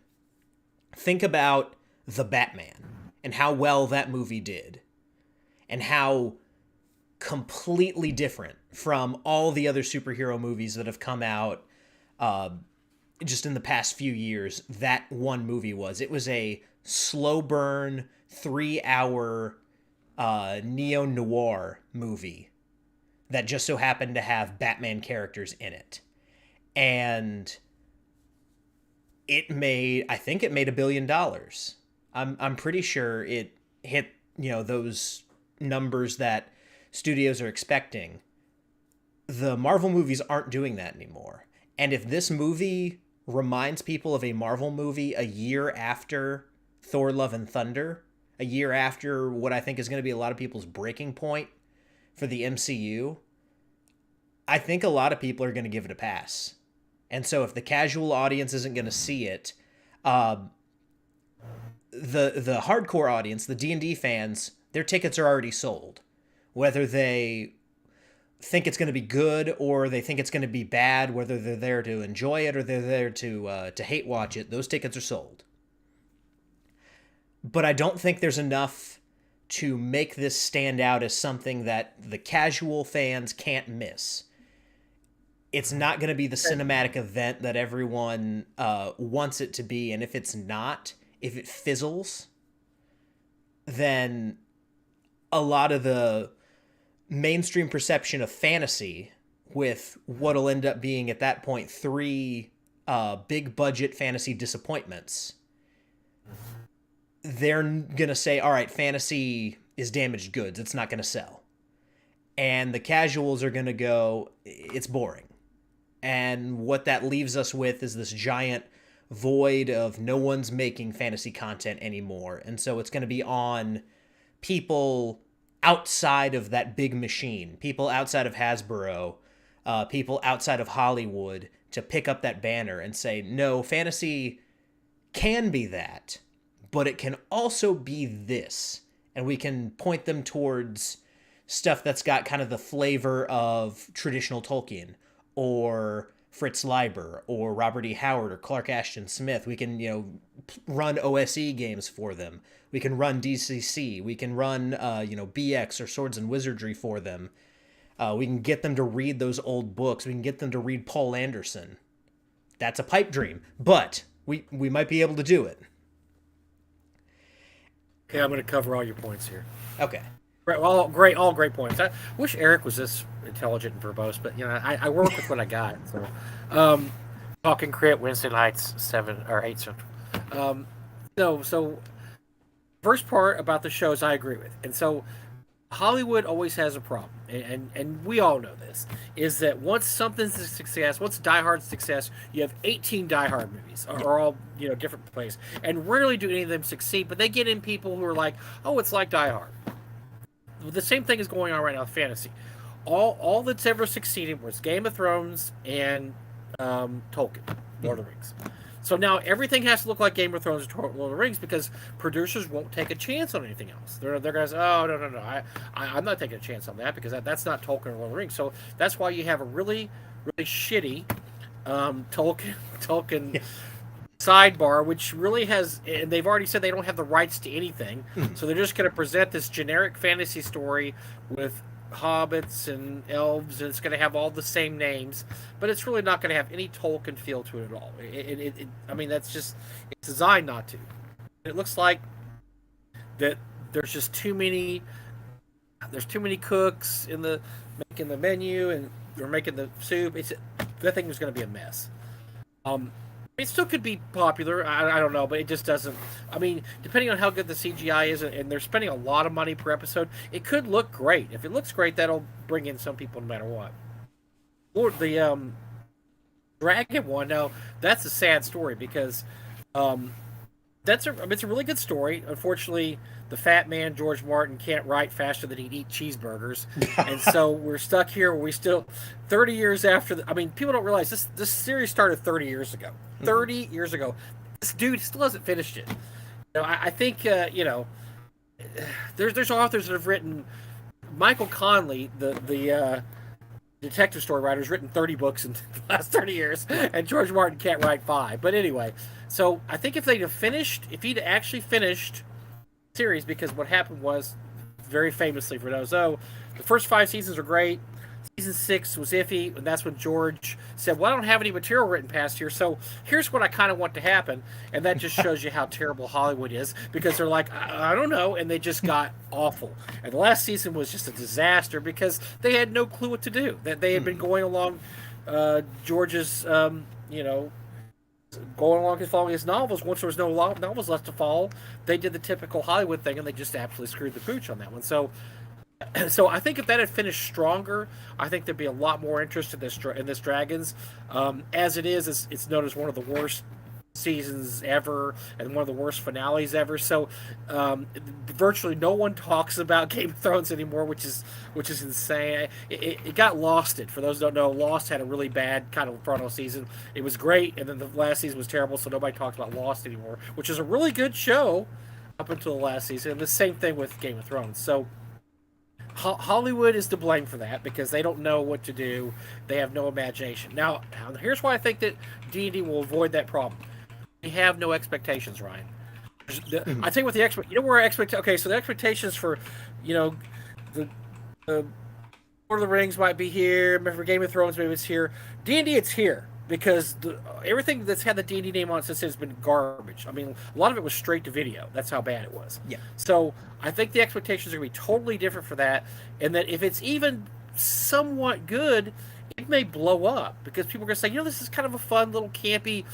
Think about The Batman and how well that movie did, and how completely different from all the other superhero movies that have come out just in the past few years that one movie was. It was a slow burn, 3-hour neo-noir movie that just so happened to have Batman characters in it. And I think it made $1 billion. I'm pretty sure it hit, those numbers that studios are expecting. The Marvel movies aren't doing that anymore. And if this movie reminds people of a Marvel movie a year after Thor: Love and Thunder, a year after what I think is going to be a lot of people's breaking point for the MCU, I think a lot of people are going to give it a pass. And so if the casual audience isn't going to see it, the hardcore audience, the D&D fans, their tickets are already sold. Whether they think it's going to be good or they think it's going to be bad, whether they're there to enjoy it or they're there to hate watch it, those tickets are sold. But I don't think there's enough to make this stand out as something that the casual fans can't miss. It's not going to be the cinematic event that everyone wants it to be, and if it's not, if it fizzles, then a lot of the mainstream perception of fantasy, with what'll end up being at that point 3 big budget fantasy disappointments, they're going to say, all right, fantasy is damaged goods. It's not going to sell. And the casuals are going to go, it's boring. And what that leaves us with is this giant void of no one's making fantasy content anymore. And so it's going to be on people outside of that big machine, people outside of Hasbro, people outside of Hollywood, to pick up that banner and say, no, fantasy can be that, but it can also be this. And we can point them towards stuff that's got kind of the flavor of traditional Tolkien, or Fritz Leiber, or Robert E. Howard, or Clark Ashton Smith. We can, run OSE games for them. We can run DCC. We can run, BX or Swords and Wizardry for them. We can get them to read those old books. We can get them to read Paul Anderson. That's a pipe dream, but we might be able to do it. Okay, I'm going to cover all your points here. Okay. All great points. I wish Erik was this intelligent and verbose, but I work with what I got. So, talking crit Wednesday nights 7 or 8 Central. So first part about the shows I agree with, and so Hollywood always has a problem, and we all know this, is that once something's a success, once Die Hard's success, you have 18 Die Hard movies, are all different places, and rarely do any of them succeed. But they get in people who are like, oh, it's like Die Hard. The same thing is going on right now with fantasy. All that's ever succeeded was Game of Thrones and Tolkien, Lord of the Rings. So now everything has to look like Game of Thrones or Lord of the Rings because producers won't take a chance on anything else. They're going to say, oh, no, I'm not taking a chance on that because that's not Tolkien or Lord of the Rings. So that's why you have a really, really shitty Tolkien sidebar, which really has, and they've already said they don't have the rights to anything. So they're just going to present this generic fantasy story with hobbits and elves, and it's going to have all the same names, but it's really not going to have any Tolkien feel to it at all. I mean, that's just, it's designed not to. It looks like that there's just too many cooks in making the menu, and they're making the soup. That thing was going to be a mess. It still could be popular. I don't know, but it just doesn't. I mean, depending on how good the CGI is, and they're spending a lot of money per episode, it could look great. If it looks great, that'll bring in some people no matter what. Or the Dragon one, now, that's a sad story because it's a really good story. Unfortunately, the fat man George Martin can't write faster than he'd eat cheeseburgers, and so we're stuck here. Where we still, 30 years after. I mean, people don't realize this series started 30 years ago. 30 years ago, this dude still hasn't finished it. I think there's authors that have written. Michael Conley, the detective story writer, has written 30 books in the last 30 years, and George Martin can't write 5. But anyway, so I think if he'd actually finished the series, because what happened was, very famously for those, the first 5 seasons were great. Season 6 was iffy, and that's when George said, "Well, I don't have any material written past here, so here's what I kind of want to happen." And that just shows you how terrible Hollywood is, because they're like, I don't know, and they just got awful. And the last season was just a disaster because they had no clue what to do. That they had been going along George's, going along and following his novels. Once there was no novels left to follow, they did the typical Hollywood thing, and they just absolutely screwed the pooch on that one. So I think if that had finished stronger, I think there'd be a lot more interest in this Dragons. As it is, it's known as one of the worst seasons ever and one of the worst finales ever. So virtually no one talks about Game of Thrones anymore, which is insane. It got losted. For those who don't know, Lost had a really bad kind of final season. It was great, and then the last season was terrible, so nobody talks about Lost anymore, which is a really good show up until the last season. And the same thing with Game of Thrones. So Hollywood is to blame for that, because they don't know what to do. They have no imagination. Now here's why I think that D&D will avoid that problem. We have no expectations, Ryan. I think with the so the expectations for, the Lord of the Rings might be here. For Game of Thrones, maybe it's here. D&D, it's here. Because everything that's had the D&D name on it since has been garbage. I mean, a lot of it was straight to video. That's how bad it was. Yeah. So I think the expectations are going to be totally different for that. And that if it's even somewhat good, it may blow up. Because people are going to say, this is kind of a fun little campy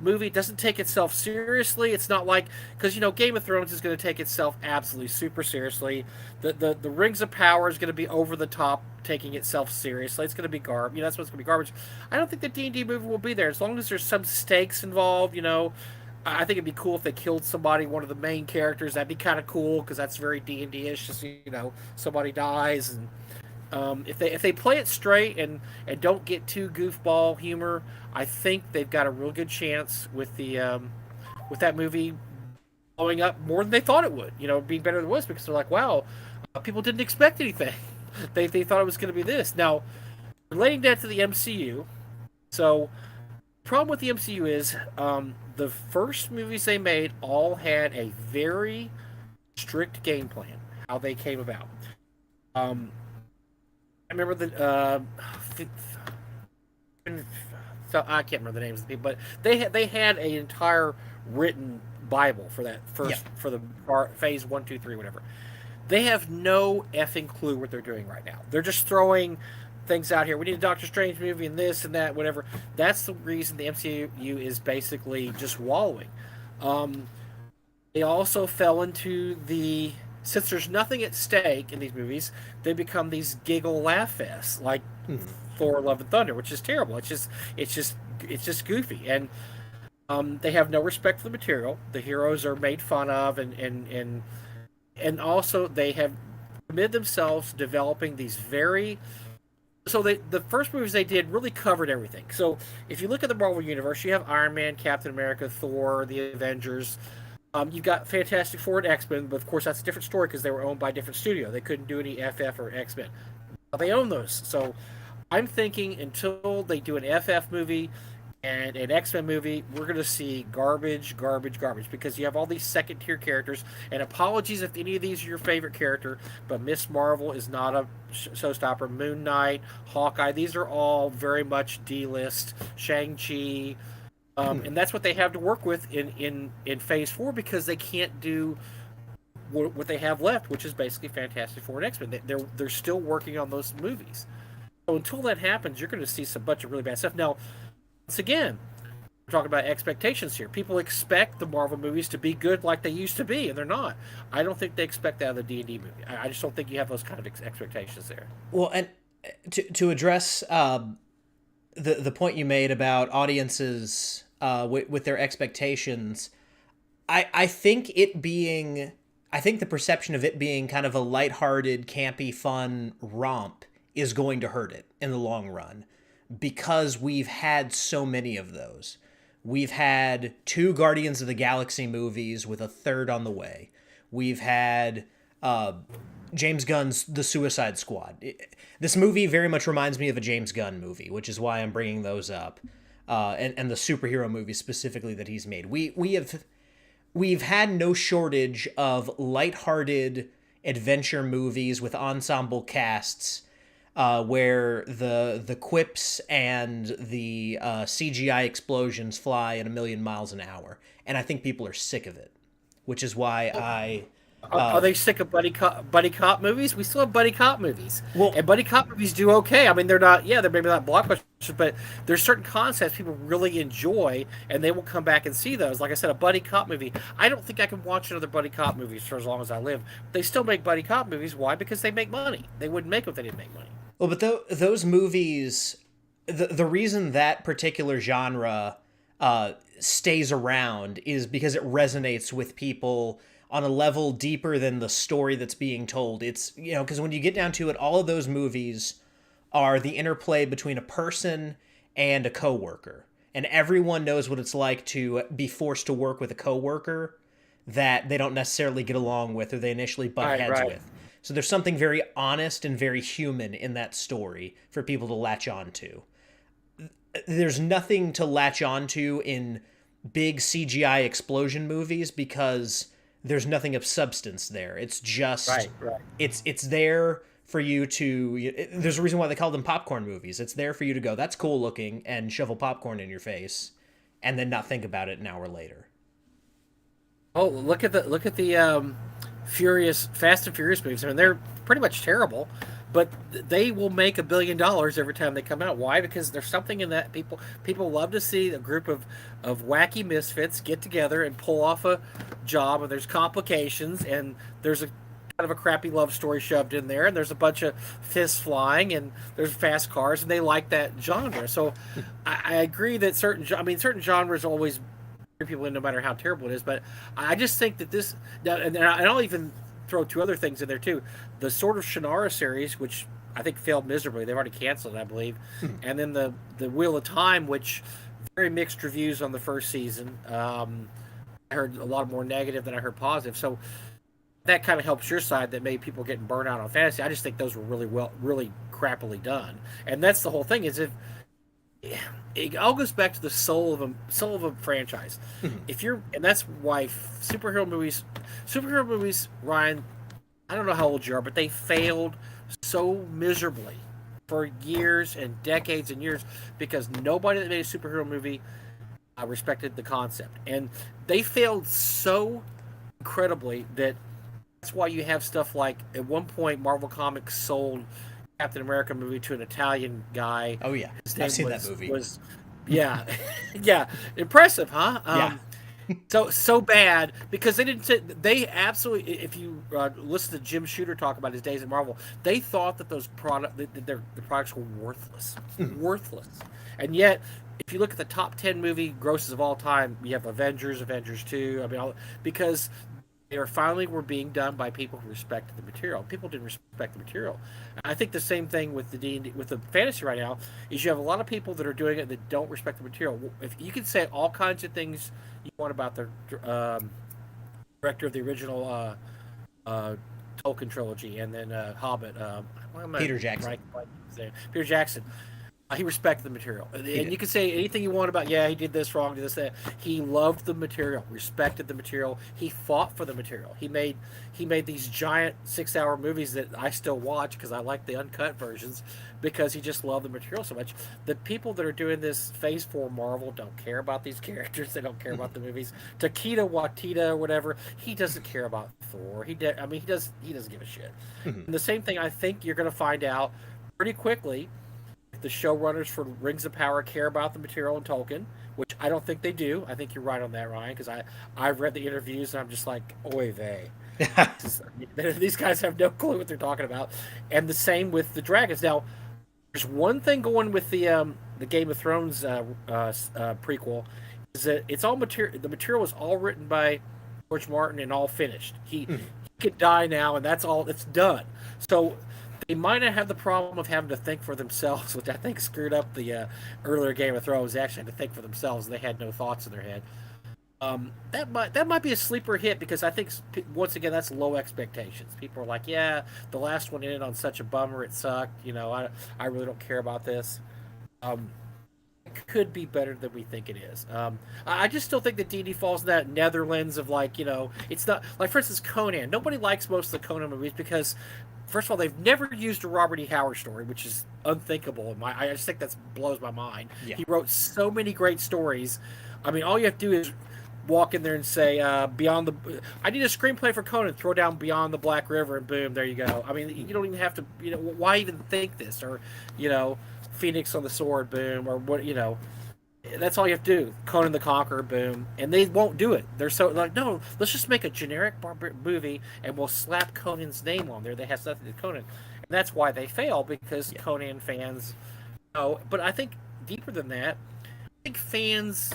movie. It doesn't take itself seriously. It's not like, because Game of Thrones is going to take itself absolutely super seriously. The Rings of Power is going to be over the top, taking itself seriously. It's going to be garbage. That's what's going to be garbage. I don't think the D&D movie will be there, as long as there's some stakes involved. I think it'd be cool if they killed somebody, one of the main characters. That'd be kind of cool, because that's very D&D-ish. Just somebody dies, and if they play it straight and don't get too goofball humor, I think they've got a real good chance with with that movie blowing up more than they thought it would. Being better than it was, because they're like, wow, people didn't expect anything. They thought it was going to be this. Now, relating that to the MCU, so the problem with the MCU is the first movies they made all had a very strict game plan, how they came about. I remember so I can't remember the names of the people, but they had an entire written Bible for that first for the phase 1, 2, 3, whatever. They have no effing clue what they're doing right now. They're just throwing things out here. We need a Doctor Strange movie and this and that, whatever. That's the reason the MCU is basically just wallowing. They also fell into since there's nothing at stake in these movies, they become these giggle laugh fests like Thor: Love and Thunder, which is terrible. It's just goofy, and they have no respect for the material. The heroes are made fun of, and also they have committed themselves to developing these the first movies they did really covered everything. So if you look at the Marvel Universe, you have Iron Man, Captain America, Thor, the Avengers. You've got Fantastic Four and X-Men, but of course that's a different story because they were owned by a different studio. They couldn't do any FF or X-Men. They own those. So I'm thinking until they do an FF movie and an X-Men movie, we're going to see garbage, because you have all these second-tier characters. And apologies if any of these are your favorite character, but Miss Marvel is not a showstopper. Moon Knight, Hawkeye, these are all very much D-list. Shang-Chi. And that's what they have to work with in Phase 4, because they can't do what they have left, which is basically Fantastic Four and X-Men. They're still working on those movies. So until that happens, you're going to see some bunch of really bad stuff. Now, once again, we're talking about expectations here. People expect the Marvel movies to be good like they used to be, and they're not. I don't think they expect that of the D&D movie. I just don't think you have those kind of expectations there. Well, and to address the point you made about audiences with their expectations, I think it being, I think the perception of it being kind of a lighthearted, campy, fun romp is going to hurt it in the long run because we've had so many of those. We've had two Guardians of the Galaxy movies with a third on the way. We've had James Gunn's The Suicide Squad. This movie very much reminds me of a James Gunn movie, which is why I'm bringing those up, and the superhero movies specifically that he's made. We've had no shortage of lighthearted adventure movies with ensemble casts, where the quips and the CGI explosions fly at 1,000,000 miles an hour, and I think people are sick of it, which is why Are they sick of buddy cop movies? We still have buddy cop movies, Well- and buddy cop movies do okay. I mean, they're not, yeah, they're maybe not blockbusters, but there's certain concepts people really enjoy, and they will come back and see those. Like I said, a buddy cop movie. I don't think I can watch another buddy cop movies for as long as I live. They still make buddy cop movies. Why? Because they make money. They wouldn't make them if they didn't make money. Well, but those movies, the reason that particular genre stays around is because it resonates with people on a level deeper than the story that's being told. It's, because when you get down to it, all of those movies are the interplay between a person and a coworker. And everyone knows what it's like to be forced to work with a coworker that they don't necessarily get along with or they initially butt heads with. So there's something very honest and very human in that story for people to latch on to. There's nothing to latch on to in big CGI explosion movies because there's nothing of substance there. It's just it's there for you to, there's a reason why they call them popcorn movies. It's there for you to go, that's cool looking, and shovel popcorn in your face and then not think about it an hour later. Oh, look at the Fast and Furious movies. I mean, they're pretty much terrible, but they will make $1 billion every time they come out. Why? Because there's something in that. People love to see a group of wacky misfits get together and pull off a job, and there's complications, and there's a kind of a crappy love story shoved in there, and there's a bunch of fists flying, and there's fast cars, and they like that genre. So I agree that certain genres always people in no matter how terrible it is, but I just think that this, and I'll even throw two other things in there too. The Sword of Shannara series, which I think failed miserably. They've already canceled it, I believe. And then the Wheel of Time, which very mixed reviews on the first season. I heard a lot more negative than I heard positive. So that kind of helps your side that maybe people getting burnt out on fantasy. I just think those were really crappily done. And that's the whole thing is it all goes back to the soul of a franchise. And that's why superhero movies, Ryan, I don't know how old you are, but they failed so miserably for years and decades and years because nobody that made a superhero movie respected the concept. And they failed so incredibly that's why you have stuff like, at one point, Marvel Comics sold Captain America movie to an Italian guy. Oh yeah, I've seen that movie. Yeah, impressive, huh? So bad because they absolutely. If you listen to Jim Shooter talk about his days at Marvel, they thought that the products were worthless, and yet. If you look at the top 10 movie grosses of all time, you have Avengers 2. I mean, because they were being done by people who respected the material. People didn't respect the material. I think the same thing with the D&D, with the fantasy right now, is you have a lot of people that are doing it that don't respect the material. If you can say all kinds of things you want about the director of the original Tolkien trilogy and then Hobbit, Peter Jackson. Peter Jackson. He respected the material. And you can say anything you want about, he did this wrong, did this, that. He loved the material, respected the material. He fought for the material. He made these giant 6-hour movies that I still watch because I like the uncut versions because he just loved the material so much. The people that are doing this Phase 4 Marvel don't care about these characters. They don't care about the movies. Taika Waititi or whatever, he doesn't care about Thor. He doesn't give a shit. And the same thing I think you're going to find out pretty quickly. The showrunners for Rings of Power care about the material in Tolkien, which I don't think they do. I think you're right on that, Ryan, because I've read the interviews and I'm just like, oy vey. These guys have no clue what they're talking about. And the same with the dragons. Now, there's one thing going with the Game of Thrones prequel, is that it's all material. The material was all written by George Martin and all finished. He could die now, and that's all. It's done. So they might not have the problem of having to think for themselves, which I think screwed up the earlier Game of Thrones. They actually had to think for themselves, and they had no thoughts in their head. That might be a sleeper hit because I think once again that's low expectations. People are like, yeah, the last one ended on such a bummer, it sucked. I really don't care about this. It could be better than we think it is. I just still think that D&D falls in that Netherlands of it's not like, for instance, Conan. Nobody likes most of the Conan movies because, first of all, they've never used a Robert E. Howard story, which is unthinkable. I just think that blows my mind. Yeah. He wrote so many great stories. I mean, all you have to do is walk in there and say, I need a screenplay for Conan, throw down Beyond the Black River, and boom, there you go. I mean, you don't even have to, why even think this? Or, Phoenix on the Sword, boom, or what, that's all you have to do. Conan the Conqueror, boom. And they won't do it. They're so like, no, let's just make a generic movie and we'll slap Conan's name on there that has nothing to do with Conan. And that's why they fail, because Conan fans, but I think deeper than that, I think fans,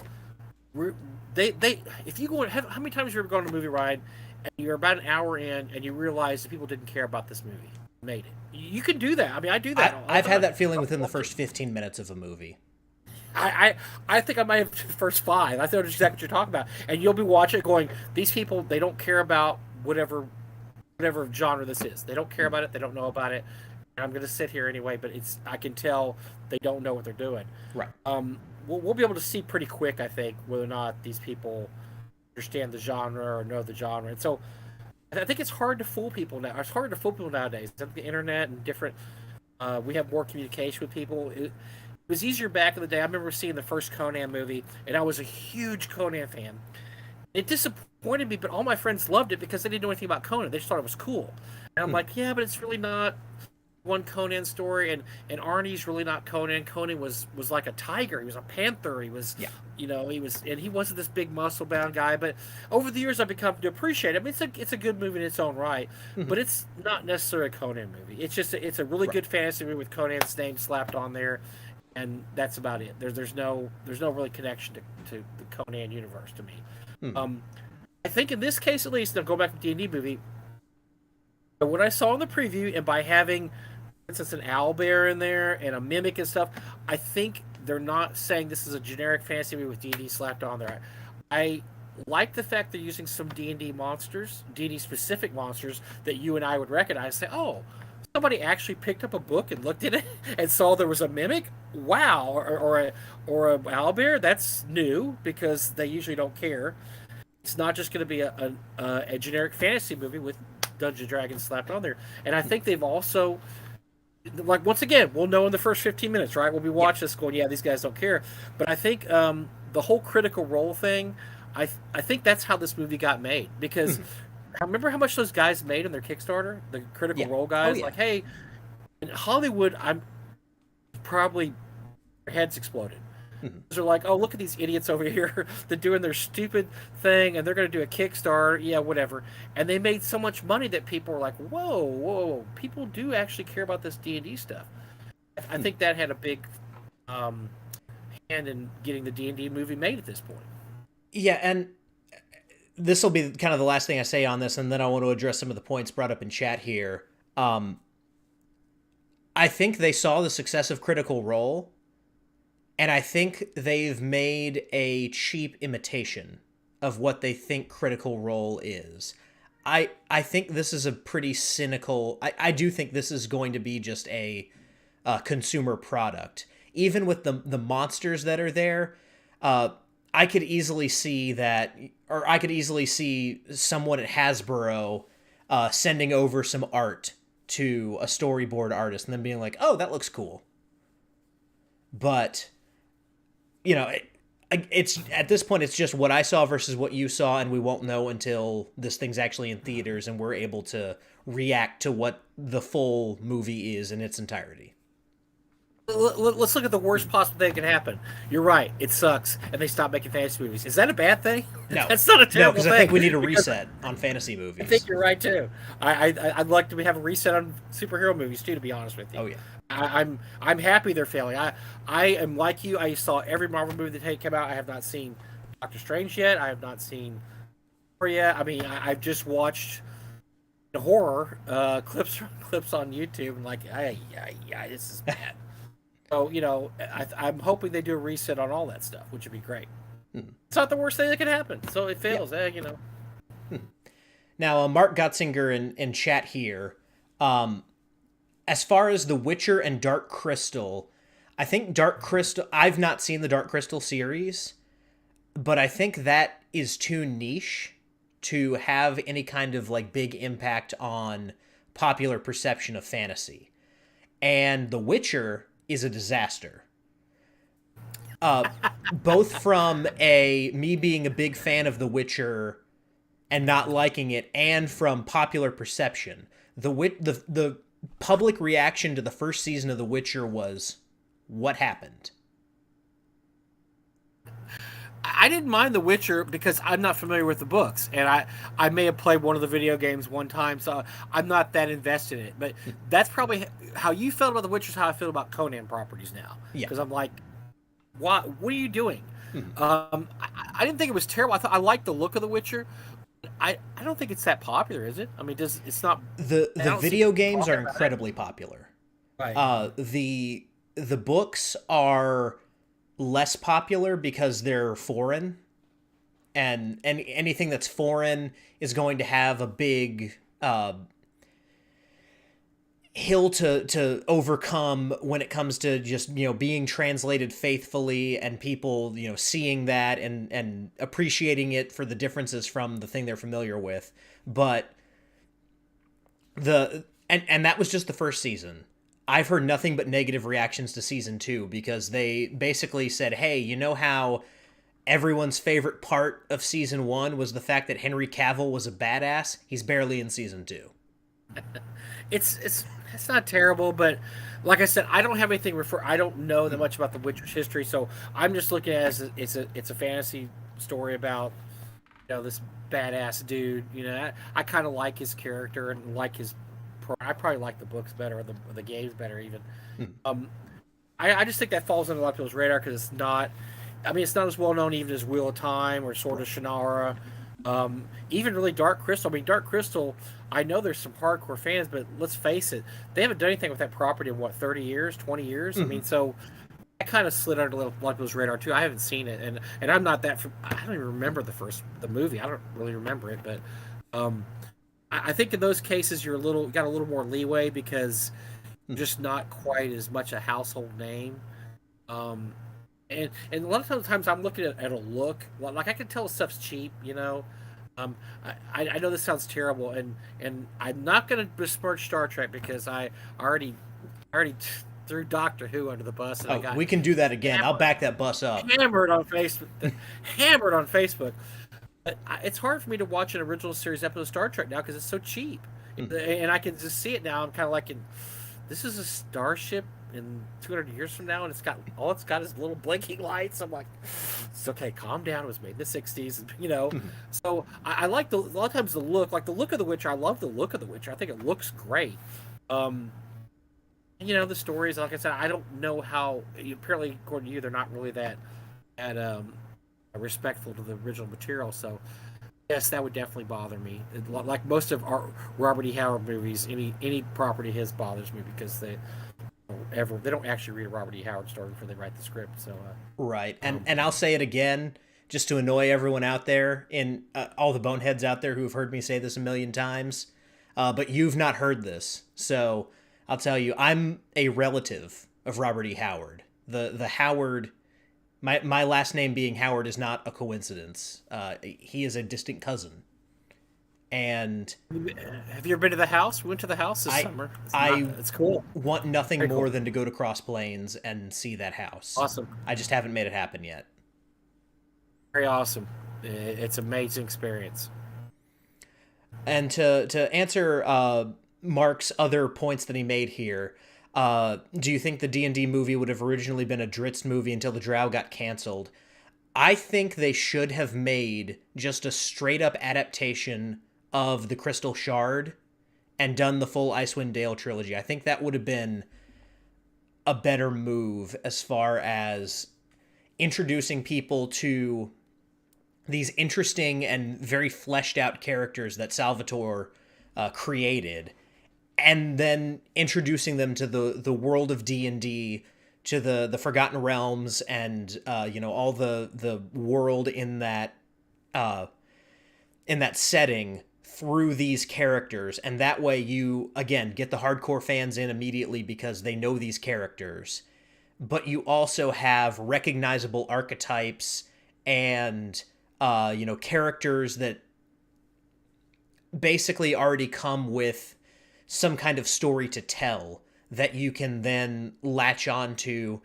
they if you go, how many times have you ever gone on a movie ride and you're about an hour in and you realize that people didn't care about this movie? Made it. You can do that. I mean, I do that. I've had that feeling within the first 15 minutes of a movie. I think I might have the first 5. I thought that's exactly what you're talking about. And you'll be watching it going, these people, they don't care about whatever genre this is. They don't care about it. They don't know about it. And I'm going to sit here anyway, but I can tell they don't know what they're doing. Right. We'll be able to see pretty quick, I think, whether or not these people understand the genre or know the genre. And so I think it's hard to fool people now. It's hard to fool people nowadays. The internet and different, we have more communication with people. It was easier back in the day. I remember seeing the first Conan movie, and I was a huge Conan fan. It disappointed me, but all my friends loved it because they didn't know anything about Conan. They just thought it was cool. And I'm like, yeah, but it's really not one Conan story, and Arnie's really not Conan. Conan was like a tiger. He was a panther. He was, he wasn't this big muscle bound guy. But over the years, I've become to appreciate it. I mean, it's a good movie in its own right, but it's not necessarily a Conan movie. It's just it's a really good fantasy movie with Conan's name slapped on there, and that's about it. There's no really connection to the Conan universe to me. I think in this case at least, now go back to the D&D movie. But what I saw in the preview, and by having, for instance, an owlbear in there and a mimic and stuff, I think they're not saying this is a generic fantasy movie with D&D slapped on there. I like the fact they're using some D&D monsters, D&D specific monsters that you and I would recognize. Say, oh, somebody actually picked up a book and looked at it and saw there was a mimic. Wow, or a owlbear. That's new because they usually don't care. It's not just going to be a generic fantasy movie with Dungeons & Dragons slapped on there. And I think they've also, like, once again, we'll know in the first 15 minutes, right? We'll be watching this going, yeah, these guys don't care. But I think the whole Critical Role thing, I think that's how this movie got made. Because I remember how much those guys made in their Kickstarter, the Critical Role guys. Like, hey, in Hollywood, I'm probably, their heads exploded. They're like, oh, look at these idiots over here. They're doing their stupid thing, and they're going to do a Kickstarter. Yeah, whatever. And they made so much money that people were like, whoa, people do actually care about this D&D stuff. I think that had a big hand in getting the D&D movie made at this point. Yeah, and this will be kind of the last thing I say on this, and then I want to address some of the points brought up in chat here. I think they saw the success of Critical Role, and I think they've made a cheap imitation of what they think Critical Role is. I think this is a pretty cynical... I do think this is going to be just a consumer product. Even with the monsters that are there, I could easily see that... Or I could easily see someone at Hasbro sending over some art to a storyboard artist and then being like, oh, that looks cool. But... it's at this point, it's just what I saw versus what you saw, and we won't know until this thing's actually in theaters and we're able to react to what the full movie is in its entirety. Let's look at the worst possible thing that can happen. You're right. It sucks, and they stop making fantasy movies. Is that a bad thing? No. That's not a terrible thing. No, because I think we need a reset on fantasy movies. I think you're right, too. I'd like to have a reset on superhero movies, too, to be honest with you. Oh, yeah. I'm happy they're failing. I am like you. I saw every Marvel movie that came out. I have not seen Doctor Strange yet. I have not seen yeah, I mean, I've just watched the horror clips on YouTube, and like, yeah, this is bad. So I'm hoping they do a reset on all that stuff, which would be great. It's not the worst thing that can happen. So it fails, Now, Mark Gotzinger in chat here, as far as The Witcher and Dark Crystal, I think Dark Crystal, I've not seen the Dark Crystal series, but I think that is too niche to have any kind of like big impact on popular perception of fantasy. And The Witcher is a disaster. Both from me being a big fan of The Witcher and not liking it, and from popular perception. The public reaction to the first season of The Witcher was, what happened? I didn't mind The Witcher because I'm not familiar with the books, and I may have played one of the video games one time, so I'm not that invested in it. But that's probably how you felt about The Witcher is how I feel about Conan properties now. Yeah. Because I'm like, what are you doing? Mm-hmm. I didn't think it was terrible. I liked the look of The Witcher. I don't think it's that popular, is it? I mean, it's not. The video games are incredibly popular. Right. The books are less popular because they're foreign, and anything that's foreign is going to have a big hill to overcome when it comes to just being translated faithfully, and people seeing that and appreciating it for the differences from the thing they're familiar with. But and that was just the first season. I've heard nothing but negative reactions to season 2 because they basically said, hey, you know how everyone's favorite part of season 1 was the fact that Henry Cavill was a badass? He's barely in season 2. It's not terrible, but like I said, I don't have anything I don't know that much about the Witcher's history, so I'm just looking at it as it's a fantasy story about this badass dude. I kind of like his character and like his. I probably like the books better, or the games better even. I just think that falls under a lot of people's radar because it's not. I mean, it's not as well known even as Wheel of Time or Sword of Shannara. Even really Dark Crystal. I mean, Dark Crystal, I know there's some hardcore fans, but let's face it, they haven't done anything with that property in 30 years, 20 years? I mean, so I kind of slid under a lot of people's radar too. I haven't seen it, and I'm not that. I don't even remember the movie. I don't really remember it, but I think in those cases you're got a little more leeway because you're just not quite as much a household name. And a lot of times I'm looking at a look, like I can tell stuff's cheap, I know this sounds terrible, and I'm not going to besmirch Star Trek because I already threw Doctor Who under the bus. And We can do that again. I'll back that bus up. Hammered on Facebook. But it's hard for me to watch an original series episode of Star Trek now because it's so cheap, and I can just see it now. I'm kind of like, this is a starship in 200 years from now, and it's got is little blinking lights. I'm like, it's okay, calm down. It was made in the 60s, So I like a lot of times the look of The Witcher. I love the look of The Witcher. I think it looks great. The stories, like I said, I don't know how. Apparently, according to you, they're not really that respectful to the original material. So yes, that would definitely bother me. Like most of our Robert E. Howard movies, any property of his bothers me because they don't actually read a Robert E. Howard story before they write the script. So right, and I'll say it again just to annoy everyone out there, and all the boneheads out there who have heard me say this a million times, but you've not heard this. So I'll tell you, I'm a relative of Robert E. Howard. The Howard. My last name being Howard is not a coincidence. He is a distant cousin. And have you ever been to the house? We went to the house this summer. It's cool. Want nothing more than to go to Cross Plains and see that house. Awesome. I just haven't made it happen yet. Very awesome. It's an amazing experience. And to answer Mark's other points that he made here, do you think the D&D movie would have originally been a Dritz movie until the Drow got canceled? I think they should have made just a straight-up adaptation of the Crystal Shard and done the full Icewind Dale trilogy. I think that would have been a better move as far as introducing people to these interesting and very fleshed out characters that Salvatore created, and then introducing them to the world of D&D, to the Forgotten Realms, and all the world in that setting through these characters. And that way you again get the hardcore fans in immediately because they know these characters, but you also have recognizable archetypes and characters that basically already come with some kind of story to tell that you can then latch on to,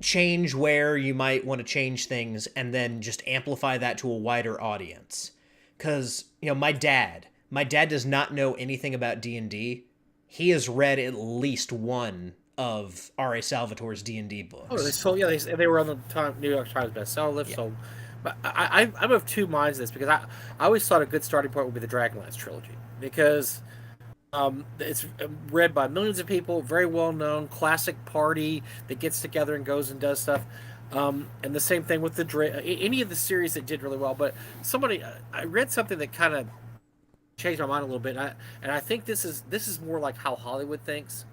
change where you might want to change things, and then just amplify that to a wider audience. Because, my dad does not know anything about D&D. He has read at least one of R.A. Salvatore's D&D books. Oh, they were on the New York Times bestseller list. Yeah. So, but I'm of two minds in this, because I always thought a good starting point would be the Dragonlize Trilogy, because it's read by millions of people, very well known, classic party that gets together and goes and does stuff. And the same thing with any of the series that did really well. But I read something that kind of changed my mind a little bit, and I think this is more like how Hollywood thinks.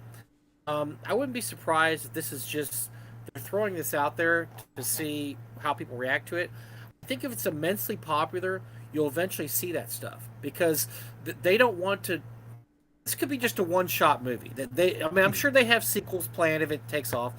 I wouldn't be surprised if this is just they're throwing this out there to see how people react to it. I think if it's immensely popular, you'll eventually see that stuff, because they don't want to. This could be just a one-shot movie. I'm sure they have sequels planned if it takes off.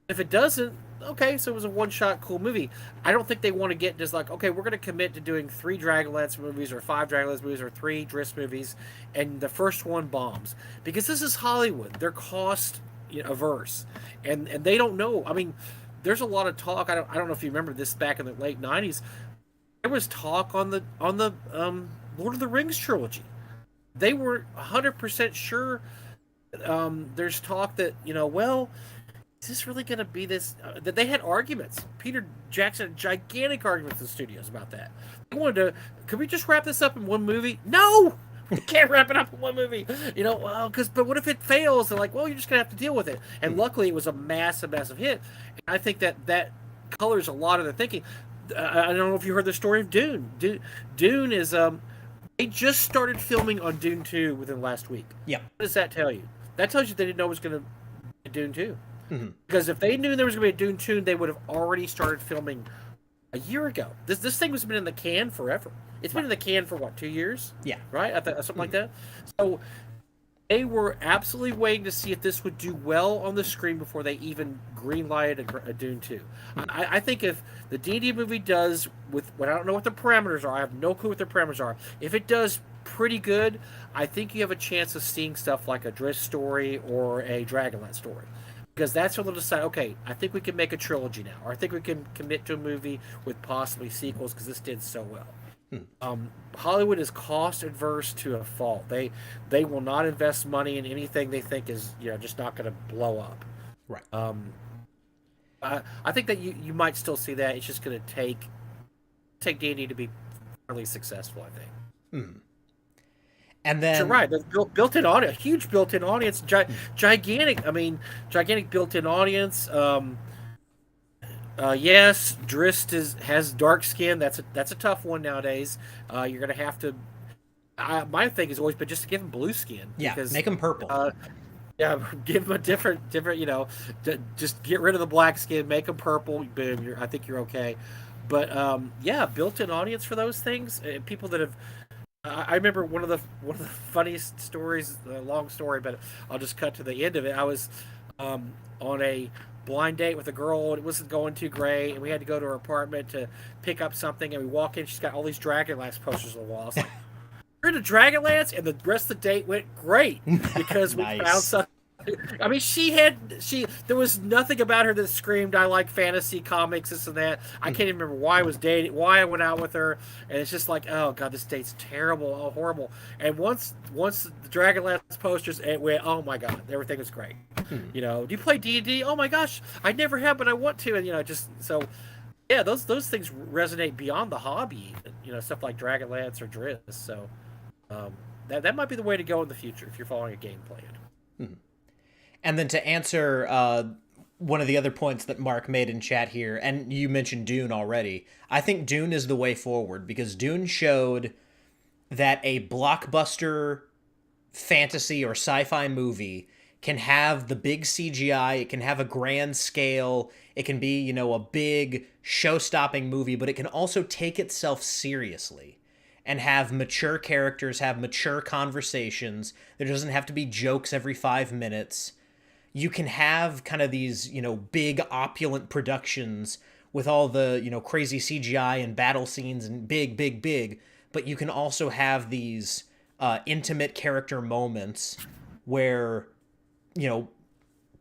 If it doesn't, okay, so it was a one-shot cool movie. I don't think they want to get just like, okay, we're going to commit to doing 3 Dragonlance movies or 5 Dragonlance movies or 3 Driss movies, and the first one bombs. Because this is Hollywood. They're cost averse. And they don't know. I mean, there's a lot of talk. I don't know if you remember this back in the late 90s. There was talk on the Lord of the Rings trilogy. They were 100% sure. There's talk that, is this really going to be this? That they had arguments. Peter Jackson had gigantic arguments in the studios about that. They wanted to, could we just wrap this up in one movie? No! We can't wrap it up in one movie. But what if it fails? They're like, well, you're just going to have to deal with it. And luckily, it was a massive hit. And I think that colors a lot of the thinking. I don't know if you heard the story of Dune. Dune is... They just started filming on Dune 2 within the last week. Yeah. What does that tell you? That tells you they didn't know it was going to be Dune 2. Mm-hmm. Because if they knew there was going to be a Dune 2, they would have already started filming a year ago. This thing has been in the can forever. It's been in the can for, 2 years? Yeah. Right? Something like that? So they were absolutely waiting to see if this would do well on the screen before they even greenlighted a Dune 2. I think if the D&D movie does, I don't know what the parameters are. I have no clue what the parameters are. If it does pretty good, I think you have a chance of seeing stuff like a Driss story or a Dragonlance story. Because that's where they'll decide, okay, I think we can make a trilogy now. Or I think we can commit to a movie with possibly sequels because this did so well. Hollywood is cost adverse to a fault. They will not invest money in anything they think is just not going to blow up. Right. I think that you might still see that. It's just going to take D&D to be fairly successful, I think. And then you're right. The built-in audience, huge built-in audience, gigantic. I mean, gigantic built-in audience. Yes, Driss has dark skin. That's a tough one nowadays. You're gonna have to. My thing has always been just to give him blue skin. Yeah, because, make him purple. Give him a different. Just get rid of the black skin, make him purple. Boom. I think you're okay. But built-in audience for those things. People that have. I remember one of the funniest stories. A long story, but I'll just cut to the end of it. I was on a blind date with a girl, and it wasn't going too great, and we had to go to her apartment to pick up something, and we walk in, she's got all these Dragonlance posters on the wall. I was like, you're into Dragonlance? And the rest of the date went great, because we found something. I mean, there was nothing about her that screamed, I like fantasy comics, this and that. I can't even remember why I went out with her, and it's just like, oh god, this date's terrible, oh horrible. And once the Dragonlance posters, it went, oh my god, everything was great. Do you play D&D? Oh my gosh, I never have, but I want to. And just so, yeah, those things resonate beyond the hobby. Stuff like Dragonlance or Driss. So that might be the way to go in the future if you're following a game plan. And then to answer one of the other points that Mark made in chat here, and you mentioned Dune already. I think Dune is the way forward because Dune showed that a blockbuster fantasy or sci-fi movie can have the big CGI, it can have a grand scale, it can be, a big show-stopping movie, but it can also take itself seriously and have mature characters, have mature conversations. There doesn't have to be jokes every 5 minutes. You can have kind of these, big opulent productions with all the, crazy CGI and battle scenes and big, big, big, but you can also have these intimate character moments where,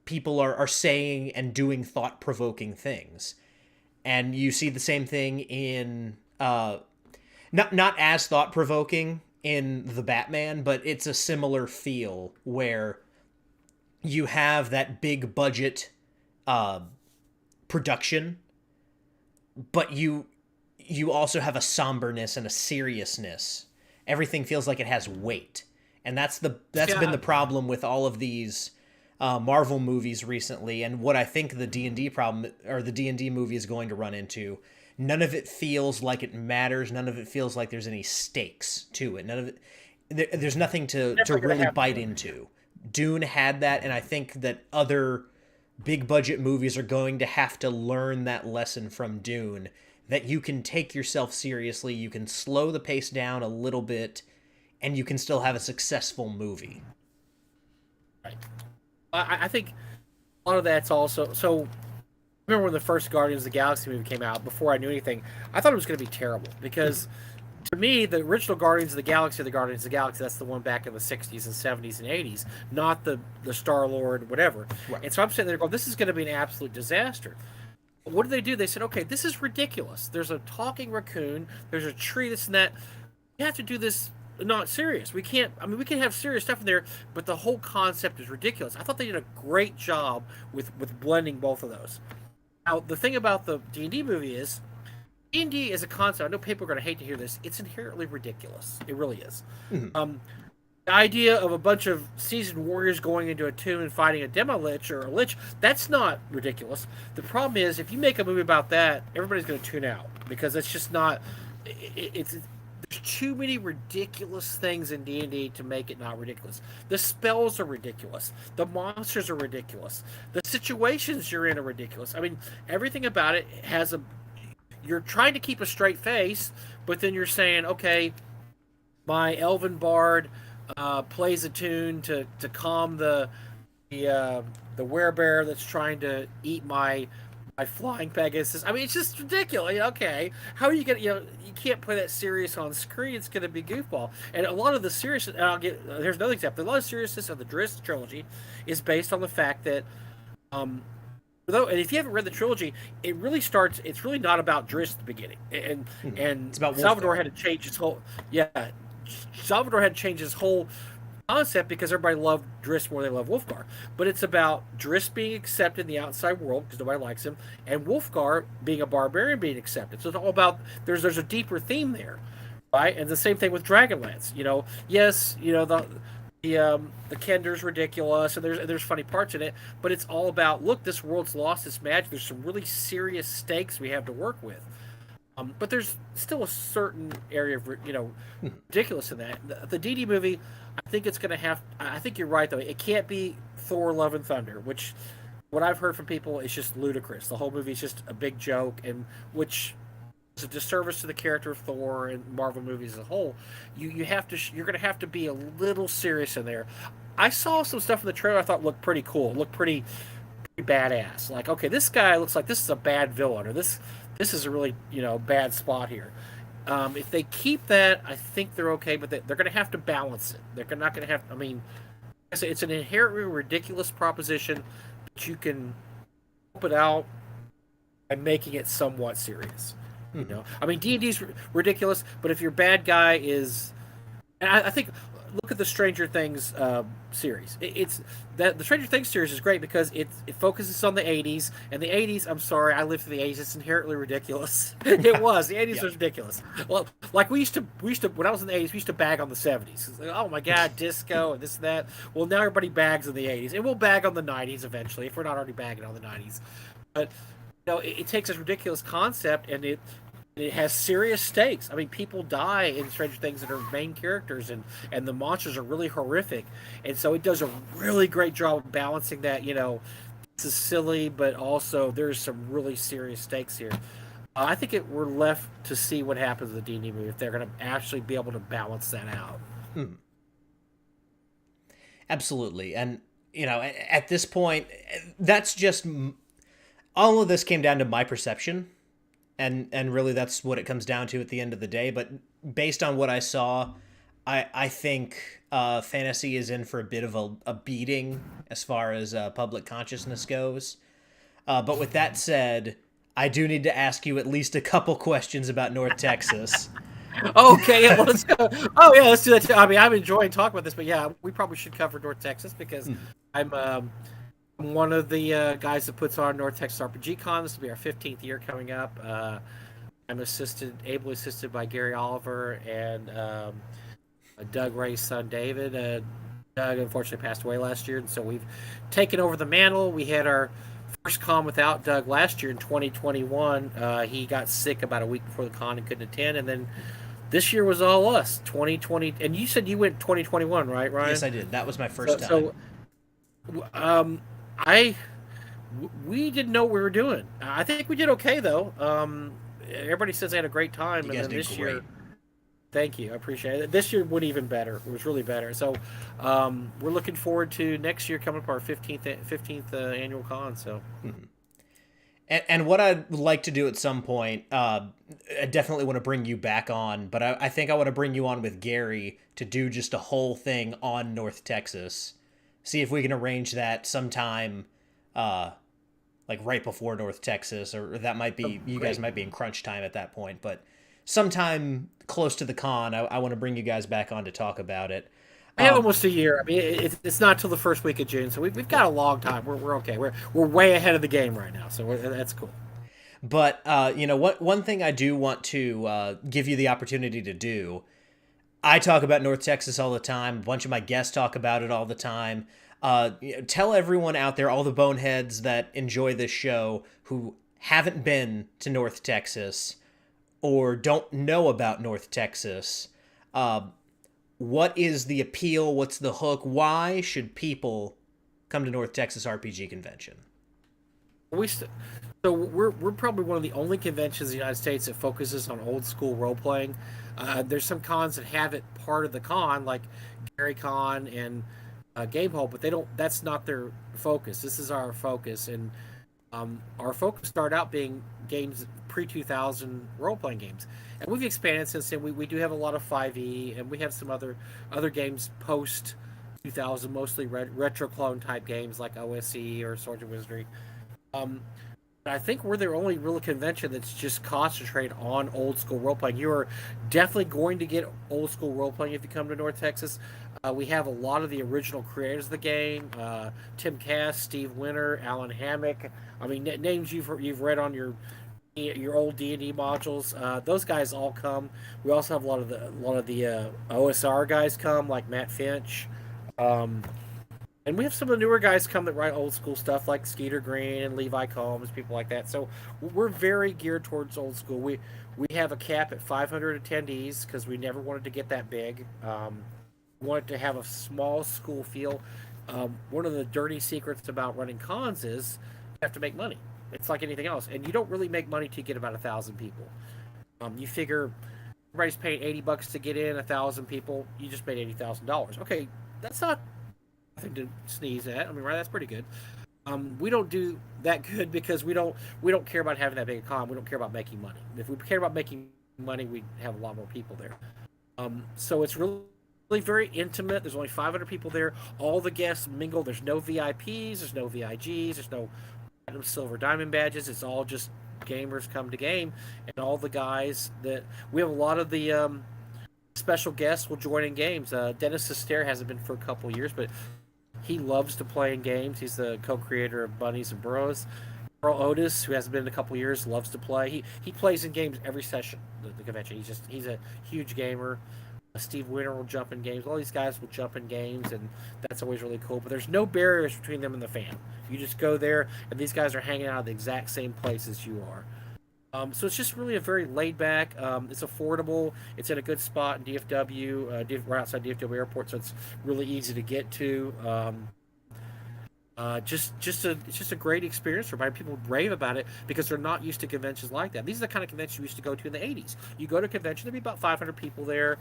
people are saying and doing thought-provoking things. And you see the same thing in, not as thought-provoking in The Batman, but it's a similar feel where you have that big budget production, but you also have a somberness and a seriousness. Everything feels like it has weight, and that's been the problem with all of these Marvel movies recently, and what I think the D&D problem or the D&D movie is going to run into. None of it feels like it matters. None of it feels like there's any stakes to it. None of it. There's nothing to really bite into. Dune had that, and I think that other big budget movies are going to have to learn that lesson from Dune, that you can take yourself seriously, you can slow the pace down a little bit, and you can still have a successful movie. Right. I think a lot of that's also... So, I remember when the first Guardians of the Galaxy movie came out, before I knew anything, I thought it was going to be terrible, because... To me, the original Guardians of the Galaxy, that's the one back in the 60s and 70s and 80s, not the Star-Lord, whatever. Right. And so I'm sitting there going, this is going to be an absolute disaster. But what did? They said, okay, this is ridiculous. There's a talking raccoon, there's a tree, this and that. We have to do this not serious. We can have serious stuff in there, but the whole concept is ridiculous. I thought they did a great job with blending both of those. Now, the thing about the D&D movie is, D&D as a concept, I know people are going to hate to hear this, it's inherently ridiculous. It really is. Mm-hmm. The idea of a bunch of seasoned warriors going into a tomb and fighting a demo-lich or a lich, that's not ridiculous. The problem is, if you make a movie about that, everybody's going to tune out, because it's just not... There's too many ridiculous things in D&D to make it not ridiculous. The spells are ridiculous. The monsters are ridiculous. The situations you're in are ridiculous. I mean, everything about it has a... You're trying to keep a straight face, but then you're saying, okay, my elven bard plays a tune to calm the werebear that's trying to eat my flying Pegasus. I mean, it's just ridiculous. Okay, how are you gonna? You can't play that serious on screen. It's gonna be goofball. And a lot of the seriousness. And here's another example. A lot of seriousness of the Drizzt trilogy is based on the fact that and if you haven't read the trilogy, it really starts. It's really not about Drizzt at the beginning, and it's about Salvador had to change his whole. Yeah, Salvador had to change his whole concept because everybody loved Drizzt more than they loved Wolfgar. But it's about Drizzt being accepted in the outside world because nobody likes him, and Wolfgar being a barbarian being accepted. So it's all about there's a deeper theme there, right? And the same thing with Dragonlance. Yes, the Kender's ridiculous, and there's funny parts in it, but it's all about, look, this world's lost its magic. There's some really serious stakes we have to work with. But there's still a certain area of ridiculous in that. The D&D movie, I think it's going to have... I think you're right, though. It can't be Thor, Love, and Thunder, which what I've heard from people is just ludicrous. The whole movie is just a big joke, and which... a disservice to the character of Thor and Marvel movies as a whole. You're going to have to be a little serious in there. I saw some stuff in the trailer I thought looked pretty cool, looked pretty badass. Like, okay, this guy looks like this is a bad villain, or this is a really bad spot here. If they keep that, I think they're okay, but they're going to have to balance it. They're not going to have. I mean, it's an inherently ridiculous proposition, but you can help it out by making it somewhat serious. I mean, D&D's ridiculous, but if your bad guy is... And I think look at the Stranger Things series. It's that the Stranger Things series is great because it focuses on the '80s, and the '80s. I'm sorry, I lived through the '80s. It's inherently ridiculous. It was the '80s Yeah. was ridiculous. Well, like we used to when I was in the '80s, we used to bag on the '70s. Like, oh my God, disco and this and that. Well, now everybody bags on the '80s, and we'll bag on the '90s eventually if we're not already bagging on the '90s. But it takes this ridiculous concept and it has serious stakes. I mean, people die in Stranger Things that are main characters, and the monsters are really horrific. And so it does a really great job of balancing that. This is silly, but also there's some really serious stakes here. I think we're left to see what happens with the D&D movie if they're going to actually be able to balance that out. Absolutely. And, at this point, that's just all of this came down to my perception. And really that's what it comes down to at the end of the day. But based on what I saw, I think fantasy is in for a bit of a beating as far as public consciousness goes. But with that said, I do need to ask you at least a couple questions about North Texas. Okay, yeah, let's go. Oh yeah, let's do that too. I mean, I'm enjoying talking about this, but yeah, we probably should cover North Texas because I'm one of the guys that puts on North Texas RPG Con. This will be our 15th year coming up. I'm ably assisted by Gary Oliver and Doug Ray's son David. Doug unfortunately passed away last year, and so we've taken over the mantle. We had our first con without Doug last year in 2021. He got sick about a week before the con and couldn't attend, and then this year was all us. 2020, and you said you went 2021, right, Ryan? Yes, I did. That was my first time. We didn't know what we were doing. I think we did okay though. Everybody says they had a great time, You and guys then did this great. year, thank you, I appreciate it. This year went even better. It was really better. So we're looking forward to next year coming up our 15th annual con. So. And what I'd like to do at some point, I definitely want to bring you back on, but I think I want to bring you on with Gary to do just a whole thing on North Texas. See if we can arrange that sometime, like right before North Texas, or that might be, you guys might be in crunch time at that point, but sometime close to the con, I want to bring you guys back on to talk about it. We have almost a year. I mean, it's not till the first week of June, so we've got a long time. We're okay. We're way ahead of the game right now, so that's cool. But one thing I do want to give you the opportunity to do. I talk about North Texas all the time. A bunch of my guests talk about it all the time. Tell everyone out there, all the boneheads that enjoy this show who haven't been to North Texas or don't know about North Texas, what is the appeal? What's the hook? Why should people come to North Texas RPG Convention? So we're probably one of the only conventions in the United States that focuses on old school role playing. There's some cons that have it part of the con, like Gary Con and Game Hall, but they don't. That's not their focus. This is our focus, and our focus started out being games pre-2000 role playing games, and we've expanded since then. We do have a lot of 5e, and we have some other games post 2000, mostly retro clone type games like OSE or Swords and Wizardry. I think we're the only real convention that's just concentrated on old school role playing. You are definitely going to get old school role playing if you come to North Texas. We have a lot of the original creators of the game: Tim Cass, Steve Winter, Alan Hammock. I mean, names you've read on your old D&D modules. Those guys all come. We also have a lot of the OSR guys come, like Matt Finch. And we have some of the newer guys come that write old school stuff like Skeeter Green and Levi Combs, people like that. So we're very geared towards old school. We have a cap at 500 attendees because we never wanted to get that big. We wanted to have a small school feel. One of the dirty secrets about running cons is you have to make money. It's like anything else. And you don't really make money to get about 1,000 people. You figure everybody's paying $80 to get in, 1,000 people, you just made $80,000. Okay, that's not nothing to sneeze at. I mean, right? That's pretty good. We don't do that good because we don't care about having that big a con. We don't care about making money. If we cared about making money, we'd have a lot more people there. So it's really very intimate. There's only 500 people there. All the guests mingle. There's no VIPs. There's no VIGs. There's no platinum, silver, diamond badges. It's all just gamers come to game, and all the guys that we have a lot of the special guests will join in games. Dennis Astaire hasn't been for a couple years, but he loves to play in games. He's the co-creator of Bunnies and Burrows. Earl Otis, who hasn't been in a couple years, loves to play. He plays in games every session. The convention. He's a huge gamer. Steve Winter will jump in games. All these guys will jump in games, and that's always really cool. But there's no barriers between them and the fan. You just go there, and these guys are hanging out at the exact same place as you are. So it's just really a very laid back. It's affordable. It's in a good spot in DFW, right outside DFW Airport, so it's really easy to get to. It's just a great experience for everybody. People rave about it because they're not used to conventions like that. These are the kind of conventions you used to go to in the 80s. You go to a convention, there'd be about 500 people there.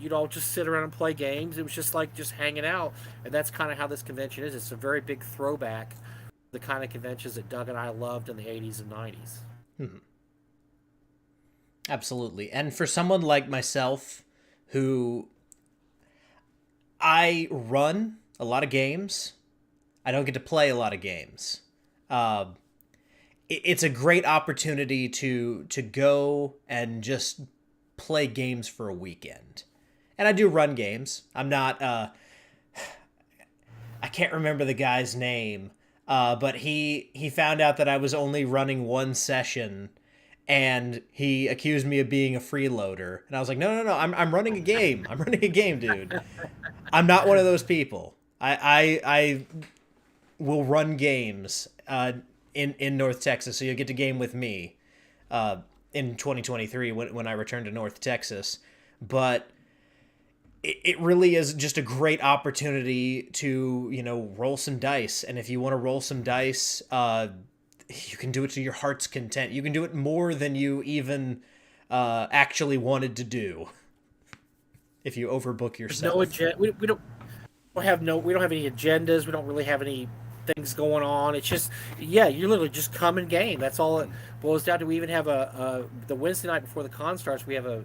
You'd all just sit around and play games. It was just like just hanging out, and that's kind of how this convention is. It's a very big throwback, the kind of conventions that Doug and I loved in the 80s and 90s. Hmm. Absolutely. And for someone like myself, who I run a lot of games, I don't get to play a lot of games. It's a great opportunity to go and just play games for a weekend. And I do run games. I'm not, I can't remember the guy's name, but he found out that I was only running one session, and he accused me of being a freeloader. And I was like, no, I'm running a game. I'm running a game, dude. I'm not one of those people. I will run games in North Texas, so you'll get to game with me in 2023 when I return to North Texas. But it really is just a great opportunity to, roll some dice. And if you want to roll some dice, you can do it to your heart's content. You can do it more than you even actually wanted to do if you overbook yourself. There's no agenda. We don't have any agendas. We don't really have any things going on. It's just, you literally just come and game. That's all it boils down to. We even have the Wednesday night before the con starts, we have a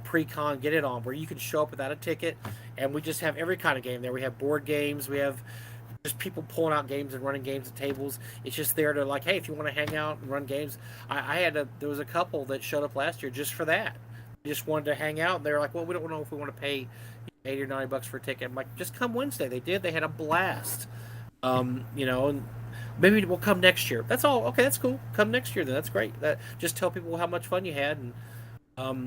pre-con get it on where you can show up without a ticket, and we just have every kind of game there. We have board games. We have just people pulling out games and running games at tables. It's just there to like, hey, if you want to hang out and run games. There was a couple that showed up last year just for that. They just wanted to hang out. They're like, well, we don't know if we want to pay $80 or $90 for a ticket. I'm like, just come Wednesday. They did. They had a blast. And maybe we'll come next year. That's all. Okay, that's cool. Come next year then. That's great. Just tell people how much fun you had. And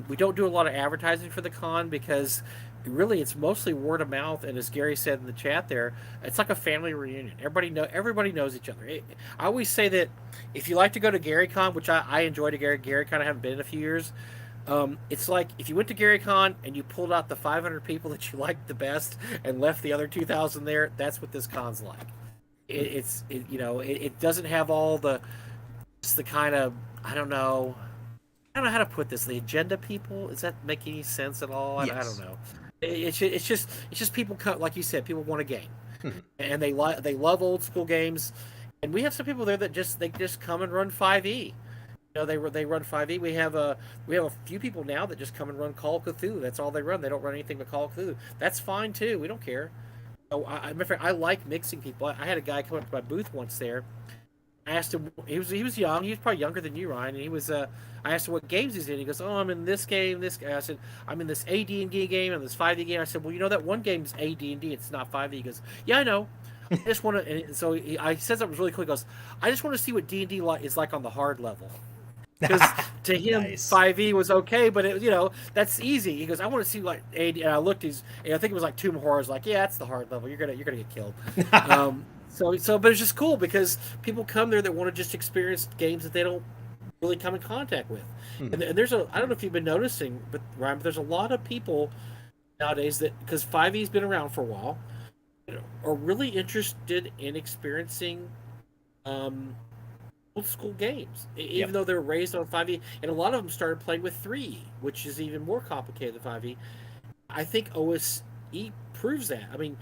we don't do a lot of advertising for the con because really it's mostly word of mouth. And as Gary said in the chat there, it's like a family reunion. Everybody knows each other. I always say that if you like to go to GaryCon, which I enjoy to GaryCon, I haven't been in a few years. It's like if you went to GaryCon and you pulled out the 500 people that you liked the best and left the other 2,000 there. That's what this con's like. It doesn't have all the kind of, I don't know how to put this. The agenda people. Does that make any sense at all? Yes. I don't know. It's just people like you said. People want a game, and they love old school games. And we have some people there that just come and run 5e. They run 5e. We have a few people now that just come and run Call of Cthulhu. That's all they run. They don't run anything but Call of Cthulhu. That's fine too. We don't care. I like mixing people. I had a guy come up to my booth once there. I asked him. He was young. He was probably younger than you, Ryan. And he was. I asked him what games he's in. He goes, "Oh, I'm in this game. This." I said, "I'm in this AD&D game and this 5e game." I said, "Well, that one game's AD&D. It's not 5e." He goes, "Yeah, I know. I just want to." And so I said something really quick. He goes, "I just want to see what D&D is like on the hard level." Because to him, nice. 5e was okay, but that's easy. He goes, I want to see what AD. And I looked. I think it was like Tomb Horror. Like, yeah, that's the hard level. You're gonna get killed. But it's just cool because people come there that want to just experience games that they don't really come in contact with. And there's I don't know if you've been noticing, but Ryan, but there's a lot of people nowadays that, because 5e's been around for a while, are really interested in experiencing old school games, even though they're raised on 5e, and a lot of them started playing with 3e, which is even more complicated than 5e. I think OSE proves that. I mean,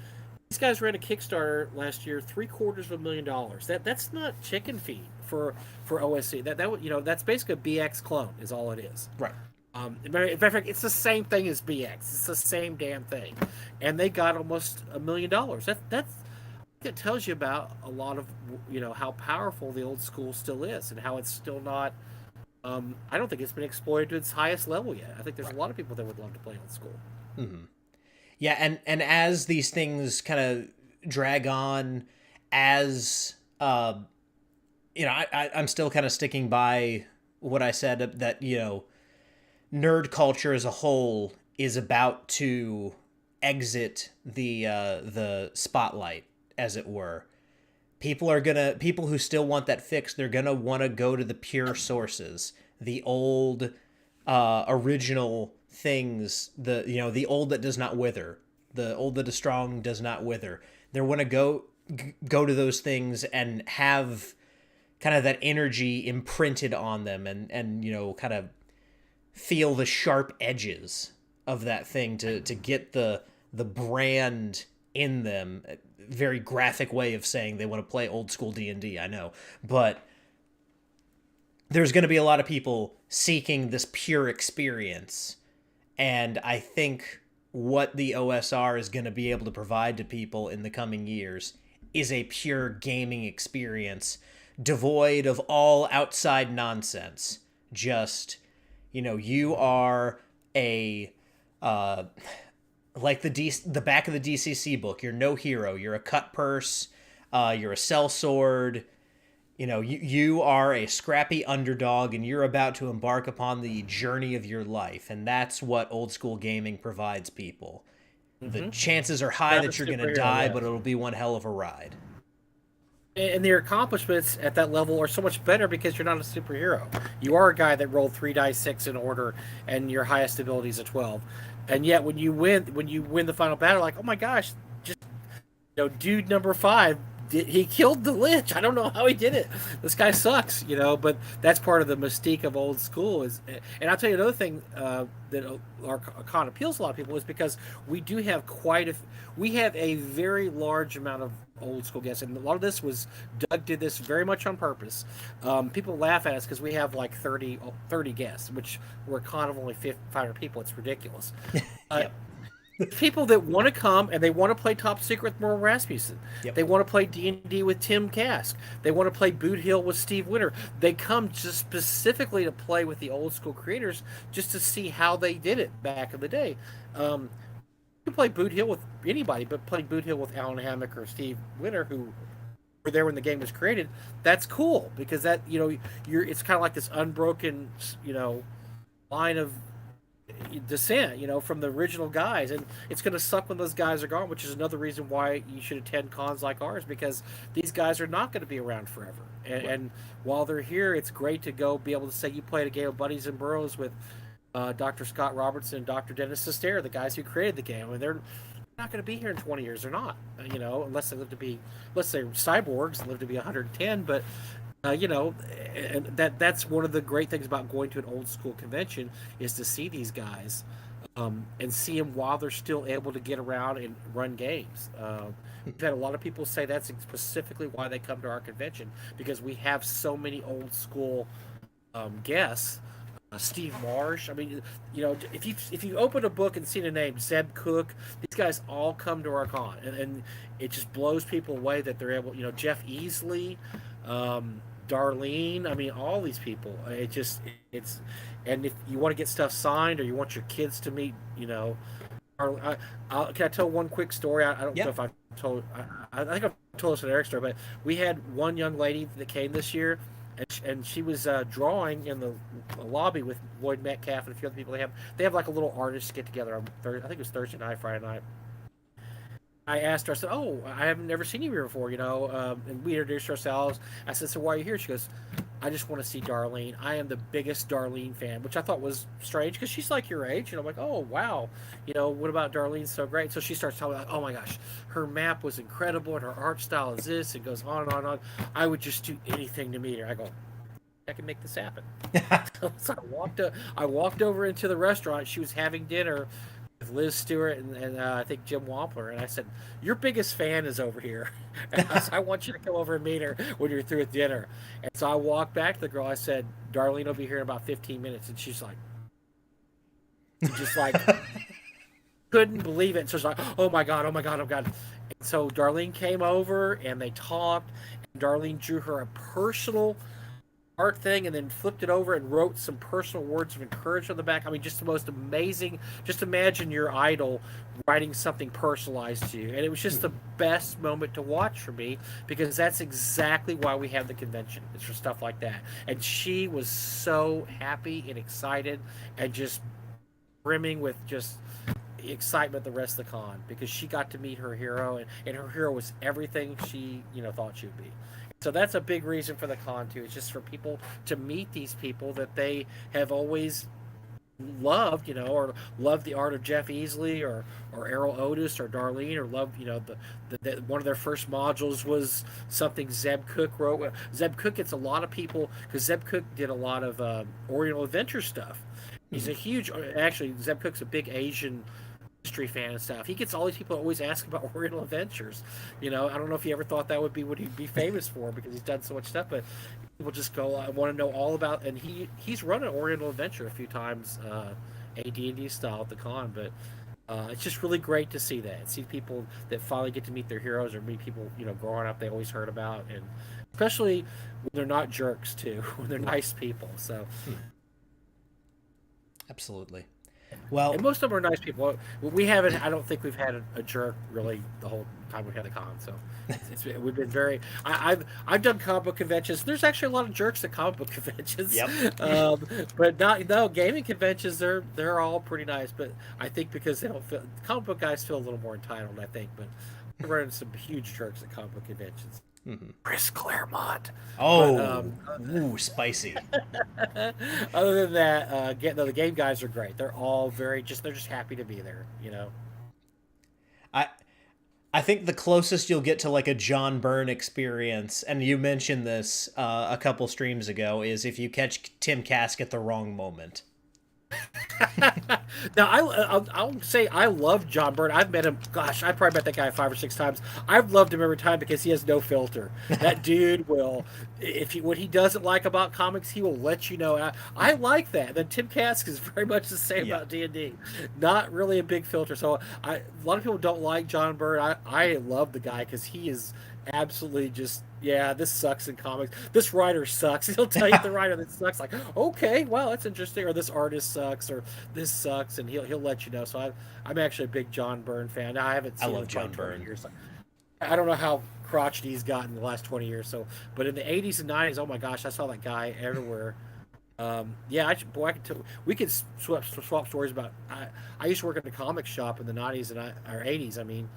these guys ran a Kickstarter last year, $750,000. That's not chicken feed for OSE. That's basically a BX clone, is all it is. Right. In fact, it's the same thing as BX. It's the same damn thing, and they got almost $1 million. It tells you about a lot of how powerful the old school still is, and how it's still not I don't think it's been exploited to its highest level yet. I think there's a lot of people that would love to play old school. Mm-hmm. Yeah, and as these things kind of drag on, as I'm still kind of sticking by what I said that nerd culture as a whole is about to exit the spotlight, as it were. People who still want that fix, they're gonna want to go to the pure sources, the old original things, the old that does not wither, the old that is strong does not wither. They want to go to those things and have kind of that energy imprinted on them, and kind of feel the sharp edges of that thing to get the brand in them. Very graphic way of saying they want to play old school D&D, I know, but there's going to be a lot of people seeking this pure experience, and I think what the OSR is going to be able to provide to people in the coming years is a pure gaming experience, devoid of all outside nonsense. Just, you are a like the back of the DCC book. You're no hero. You're a cut purse. You're a sellsword. You are a scrappy underdog, and you're about to embark upon the journey of your life. And that's what old school gaming provides people. The chances are high that you're going to die, but it'll be one hell of a ride. And their accomplishments at that level are so much better because you're not a superhero. You are a guy that rolled 3 dice 6 in order, and your highest ability is a 12. And yet, when you win the final battle, like, oh my gosh, just dude number 5, he killed the Lich. I don't know how he did it. This guy sucks, But that's part of the mystique of old school. And I'll tell you another thing that our con appeals to a lot of people is because we do have we have a very large amount of old school guests, and a lot of this was Doug did this very much on purpose. People laugh at us because we have like 30 guests, which we're a con of only 500 people. It's ridiculous. Yep. People that want to come and they want to play Top Secret with Merle Rasmussen. Yep. They want to play D&D with Tim Kask. They want to play Boot Hill with Steve Winter. They come just specifically to play with the old school creators just to see how they did it back in the day. You can play Boot Hill with anybody, but playing Boot Hill with Alan Hammock or Steve Winter, who were there when the game was created, that's cool because that it's kind of like this unbroken line of descent, from the original guys, and it's going to suck when those guys are gone, which is another reason why you should attend cons like ours, because these guys are not going to be around forever. And while they're here, it's great to go be able to say you played a game of Buddies and Burrows with Dr. Scott Robertson and Dr. Dennis Sestair, the guys who created the game, and they're not going to be here in 20 years. They're not, unless they live to be, let's say cyborgs live to be 110, but and that's one of the great things about going to an old school convention is to see these guys and see them while they're still able to get around and run games. We've had a lot of people say that's specifically why they come to our convention, because we have so many old school guests. Steve Marsh. I mean, if you open a book and see the name Zeb Cook, these guys all come to our con, and it just blows people away that they're able. Jeff Easley. Darlene, I mean, all these people. And if you want to get stuff signed or you want your kids to meet, can I tell one quick story? I don't know if I've told. I think I've told us an Eric story, but we had one young lady that came this year, and she was drawing in the lobby with Lloyd Metcalf and a few other people. They have like a little artist get together on I think it was Thursday night, Friday night. I asked her, I said, oh, I haven't never seen you here before, and we introduced ourselves. I said, so why are you here? She goes, I just want to see Darlene. I am the biggest Darlene fan, which I thought was strange because she's like your age. And I'm like, oh, wow. What about Darlene's so great? So she starts telling me, like, oh my gosh, her map was incredible and her art style is this. It goes on and on and on. I would just do anything to meet her. I go, I can make this happen. So I walked over into the restaurant. She was having dinner with Liz Stewart and I think Jim Wampler, and I said, your biggest fan is over here. And I want you to come over and meet her when you're through with dinner. And so I walked back to the girl. I said, Darlene will be here in about 15 minutes. And she's like, couldn't believe it. And so she's like, oh my God. And so Darlene came over and they talked, and Darlene drew her a personal art thing and then flipped it over and wrote some personal words of encouragement on the back. I mean, just the most amazing. Just imagine your idol writing something personalized to you. And it was just the best moment to watch for me because that's exactly why we have the convention. It's for stuff like that. And she was so happy and excited and just brimming with just excitement the rest of the con because she got to meet her hero and her hero was everything she thought she would be. So that's a big reason for the con too. It's just for people to meet these people that they have always loved, or loved the art of Jeff Easley or Errol Otis or Darlene, or loved, the one of their first modules was something Zeb Cook wrote. Zeb Cook gets a lot of people because Zeb Cook did a lot of Oriental Adventure stuff. He's a huge, actually, Zeb Cook's a big Asian history fan and stuff. He gets all these people always ask about Oriental Adventures. I don't know if he ever thought that would be what he'd be famous for because he's done so much stuff, but people just go, I want to know all about, and he's run an Oriental Adventure a few times, AD&D style at the con, but it's just really great to see that. See people that finally get to meet their heroes or meet people, growing up they always heard about, and especially when they're not jerks too, when they're nice people, so. Absolutely. Well, and most of them are nice people. We haven't. I don't think we've had a jerk really the whole time we've had the con. So we've been very. I've done comic book conventions. There's actually a lot of jerks at comic book conventions. Yep. But gaming conventions. They're all pretty nice. But I think because they don't feel comic book guys feel a little more entitled. I think. But we're running some huge jerks at comic book conventions. Mm-hmm. Chris Claremont. Oh, ooh, spicy. Other than that, the game guys are great. They're all they're just happy to be there, I think the closest you'll get to like a John Byrne experience, and you mentioned this a couple streams ago, is if you catch Tim Kask at the wrong moment. Now, I'll say I love John Byrne. I've met him. Gosh, I probably met that guy 5 or 6 times. I've loved him every time because he has no filter. That dude will, what he doesn't like about comics, he will let you know. I like that. Then Tim Kask is very much the same about D&D. Not really a big filter. So a lot of people don't like John Byrne. I love the guy because he is absolutely just, yeah, this sucks in comics. This writer sucks. He'll tell you the writer that sucks. Like, okay, well, that's interesting. Or this artist sucks. Or this sucks, and he'll let you know. So I'm actually a big John Byrne fan. I haven't seen him in John Byrne years. I don't know how crotchety he's gotten in the last 20 years. So, but in the 80s and 90s, oh my gosh, I saw that guy everywhere. We could swap stories about. I used to work at a comic shop in the 90s or 80s. I mean.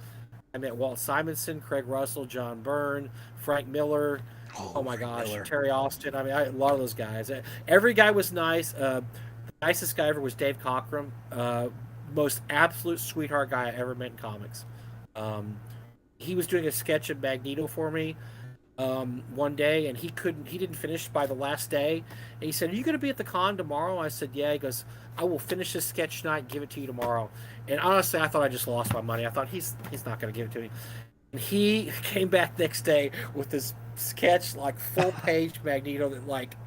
I met Walt Simonson, Craig Russell, John Byrne, Frank Miller. Oh my gosh, Miller. Terry Austin. I mean, a lot of those guys. Every guy was nice. The nicest guy ever was Dave Cockrum. Most absolute sweetheart guy I ever met in comics. He was doing a sketch of Magneto for me one day, and he didn't finish by the last day. And he said, "Are you going to be at the con tomorrow?" I said, "Yeah." He goes, "I will finish this sketch tonight and give it to you tomorrow." And honestly, I thought I just lost my money. I thought he's not going to give it to me. And he came back next day with this sketch, like full-page Magneto that, like,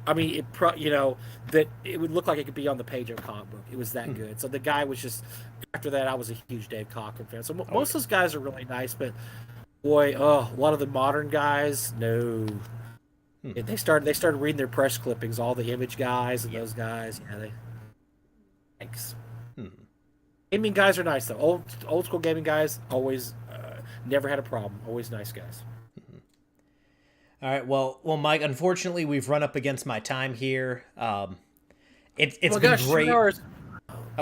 I mean, that it would look like it could be on the page of a comic book. It was that good. So the guy was just. After that, I was a huge Dave Cockrum fan. So most of those guys are really nice, but boy, a lot of the modern guys, no. They started reading their press clippings, all the Image guys and those guys. Yeah, thanks. Gaming guys are nice though. Old school gaming guys always never had a problem. Always nice guys. All right, well, Mike. Unfortunately, we've run up against my time here. It's been great. 2 hours.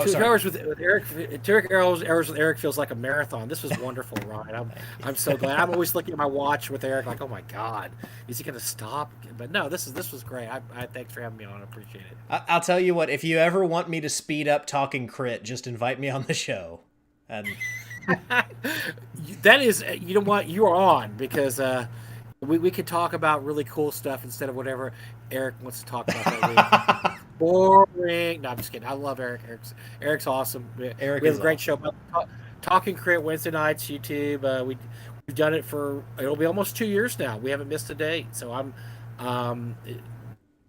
2 hours with Eric. 2 hours with Eric feels like a marathon. This was wonderful, Ryan. I'm so glad. I'm always looking at my watch with Eric, like, oh my God, is he going to stop? But no, this was great. I thanks for having me on. I appreciate it. I'll tell you what. If you ever want me to speed up talking crit, just invite me on the show. And that is, you know what, you are on because we could talk about really cool stuff instead of whatever Eric wants to talk about that week. Boring. No, I'm just kidding. I love Eric. Eric's awesome. We have a great show. Talking Crit Wednesday nights, YouTube. We've done it it'll be almost 2 years now. We haven't missed a day. So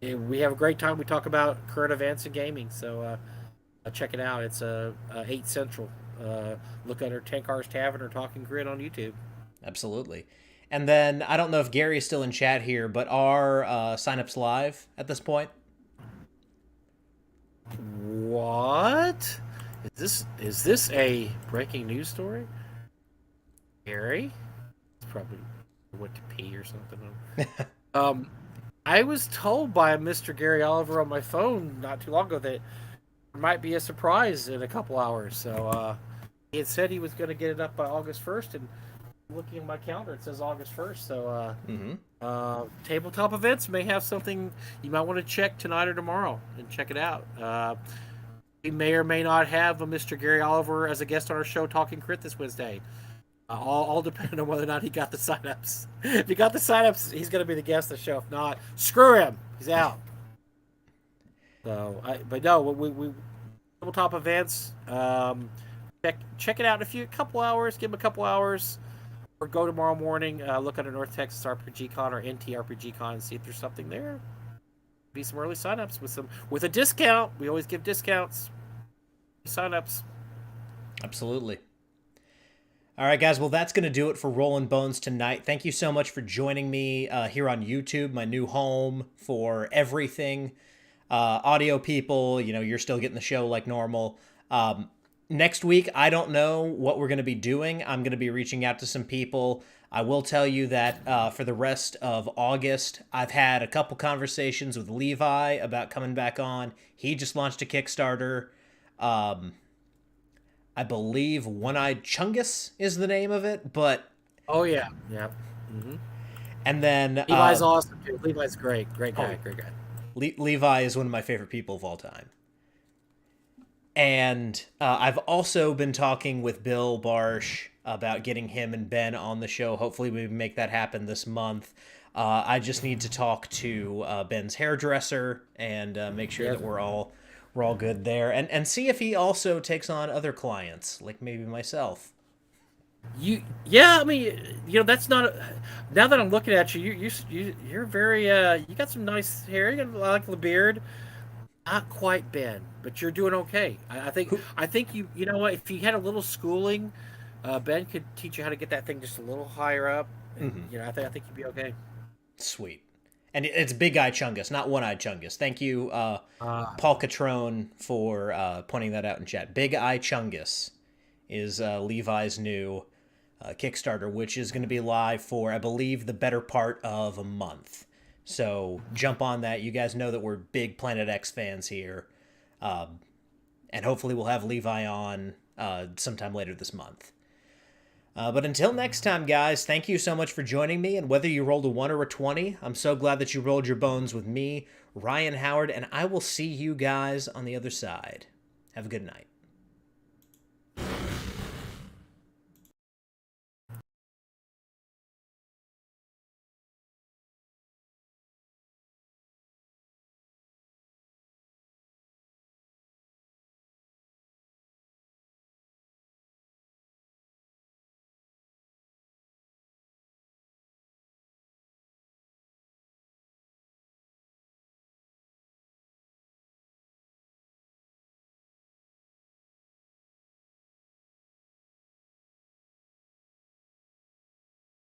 we have a great time. We talk about current events in gaming. So check it out. It's 8 Central. Look under Tenkar's Tavern or Talking Crit on YouTube. Absolutely. And then I don't know if Gary's still in chat here, but are signups live at this point? What? Is this a breaking news story? Gary? It's probably went to pee or something. I was told by Mr. Gary Oliver on my phone not too long ago that there might be a surprise in a couple hours. So he had said he was going to get it up by August 1st, and looking at my calendar, it says August 1st. So Tabletop Events may have something you might want to check tonight or tomorrow and check it out. We may or may not have a Mr. Gary Oliver as a guest on our show talking crit this Wednesday. All depending on whether or not he got the signups. If he got the signups, he's going to be the guest of the show. If not, screw him. He's out. So, but no, we Tabletop Events. Check it out in a couple hours. Give him a couple hours, or go tomorrow morning. Look at a North Texas RPG Con or NT RPG Con and see if there's something there. Be some early signups with a discount. We always give discounts. Signups. Absolutely. All right, guys. Well, that's going to do it for Rollin Bones tonight. Thank you so much for joining me here on YouTube, my new home for everything. Audio people, you're still getting the show like normal. Next week, I don't know what we're going to be doing. I'm going to be reaching out to some people. I will tell you that for the rest of August, I've had a couple conversations with Levi about coming back on. He just launched a Kickstarter. I believe One-Eyed Chungus is the name of it, but... Oh, yeah. Yeah. Mm-hmm. And then... Levi's awesome, too. Levi's great. Great guy. Great guy. Levi is one of my favorite people of all time. And I've also been talking with Bill Barsh about getting him and Ben on the show. Hopefully we make that happen this month. I just need to talk to Ben's hairdresser and make sure that we're all good there, and see if he also takes on other clients, like maybe myself. I mean, that's not. Now that I'm looking at you're very. You got some nice hair. You got like the beard. Not quite Ben, but you're doing okay. I think you know what? If you had a little schooling, Ben could teach you how to get that thing just a little higher up. And, I think you'd be okay. Sweet. And it's Big Eye Chungus, not One-Eyed Chungus. Thank you, Paul Catrone, for pointing that out in chat. Big Eye Chungus is Levi's new Kickstarter, which is going to be live for, I believe, the better part of a month. So jump on that. You guys know that we're big Planet X fans here. And hopefully we'll have Levi on sometime later this month. But until next time, guys, thank you so much for joining me. And whether you rolled a 1 or a 20, I'm so glad that you rolled your bones with me, Ryan Howard, and I will see you guys on the other side. Have a good night.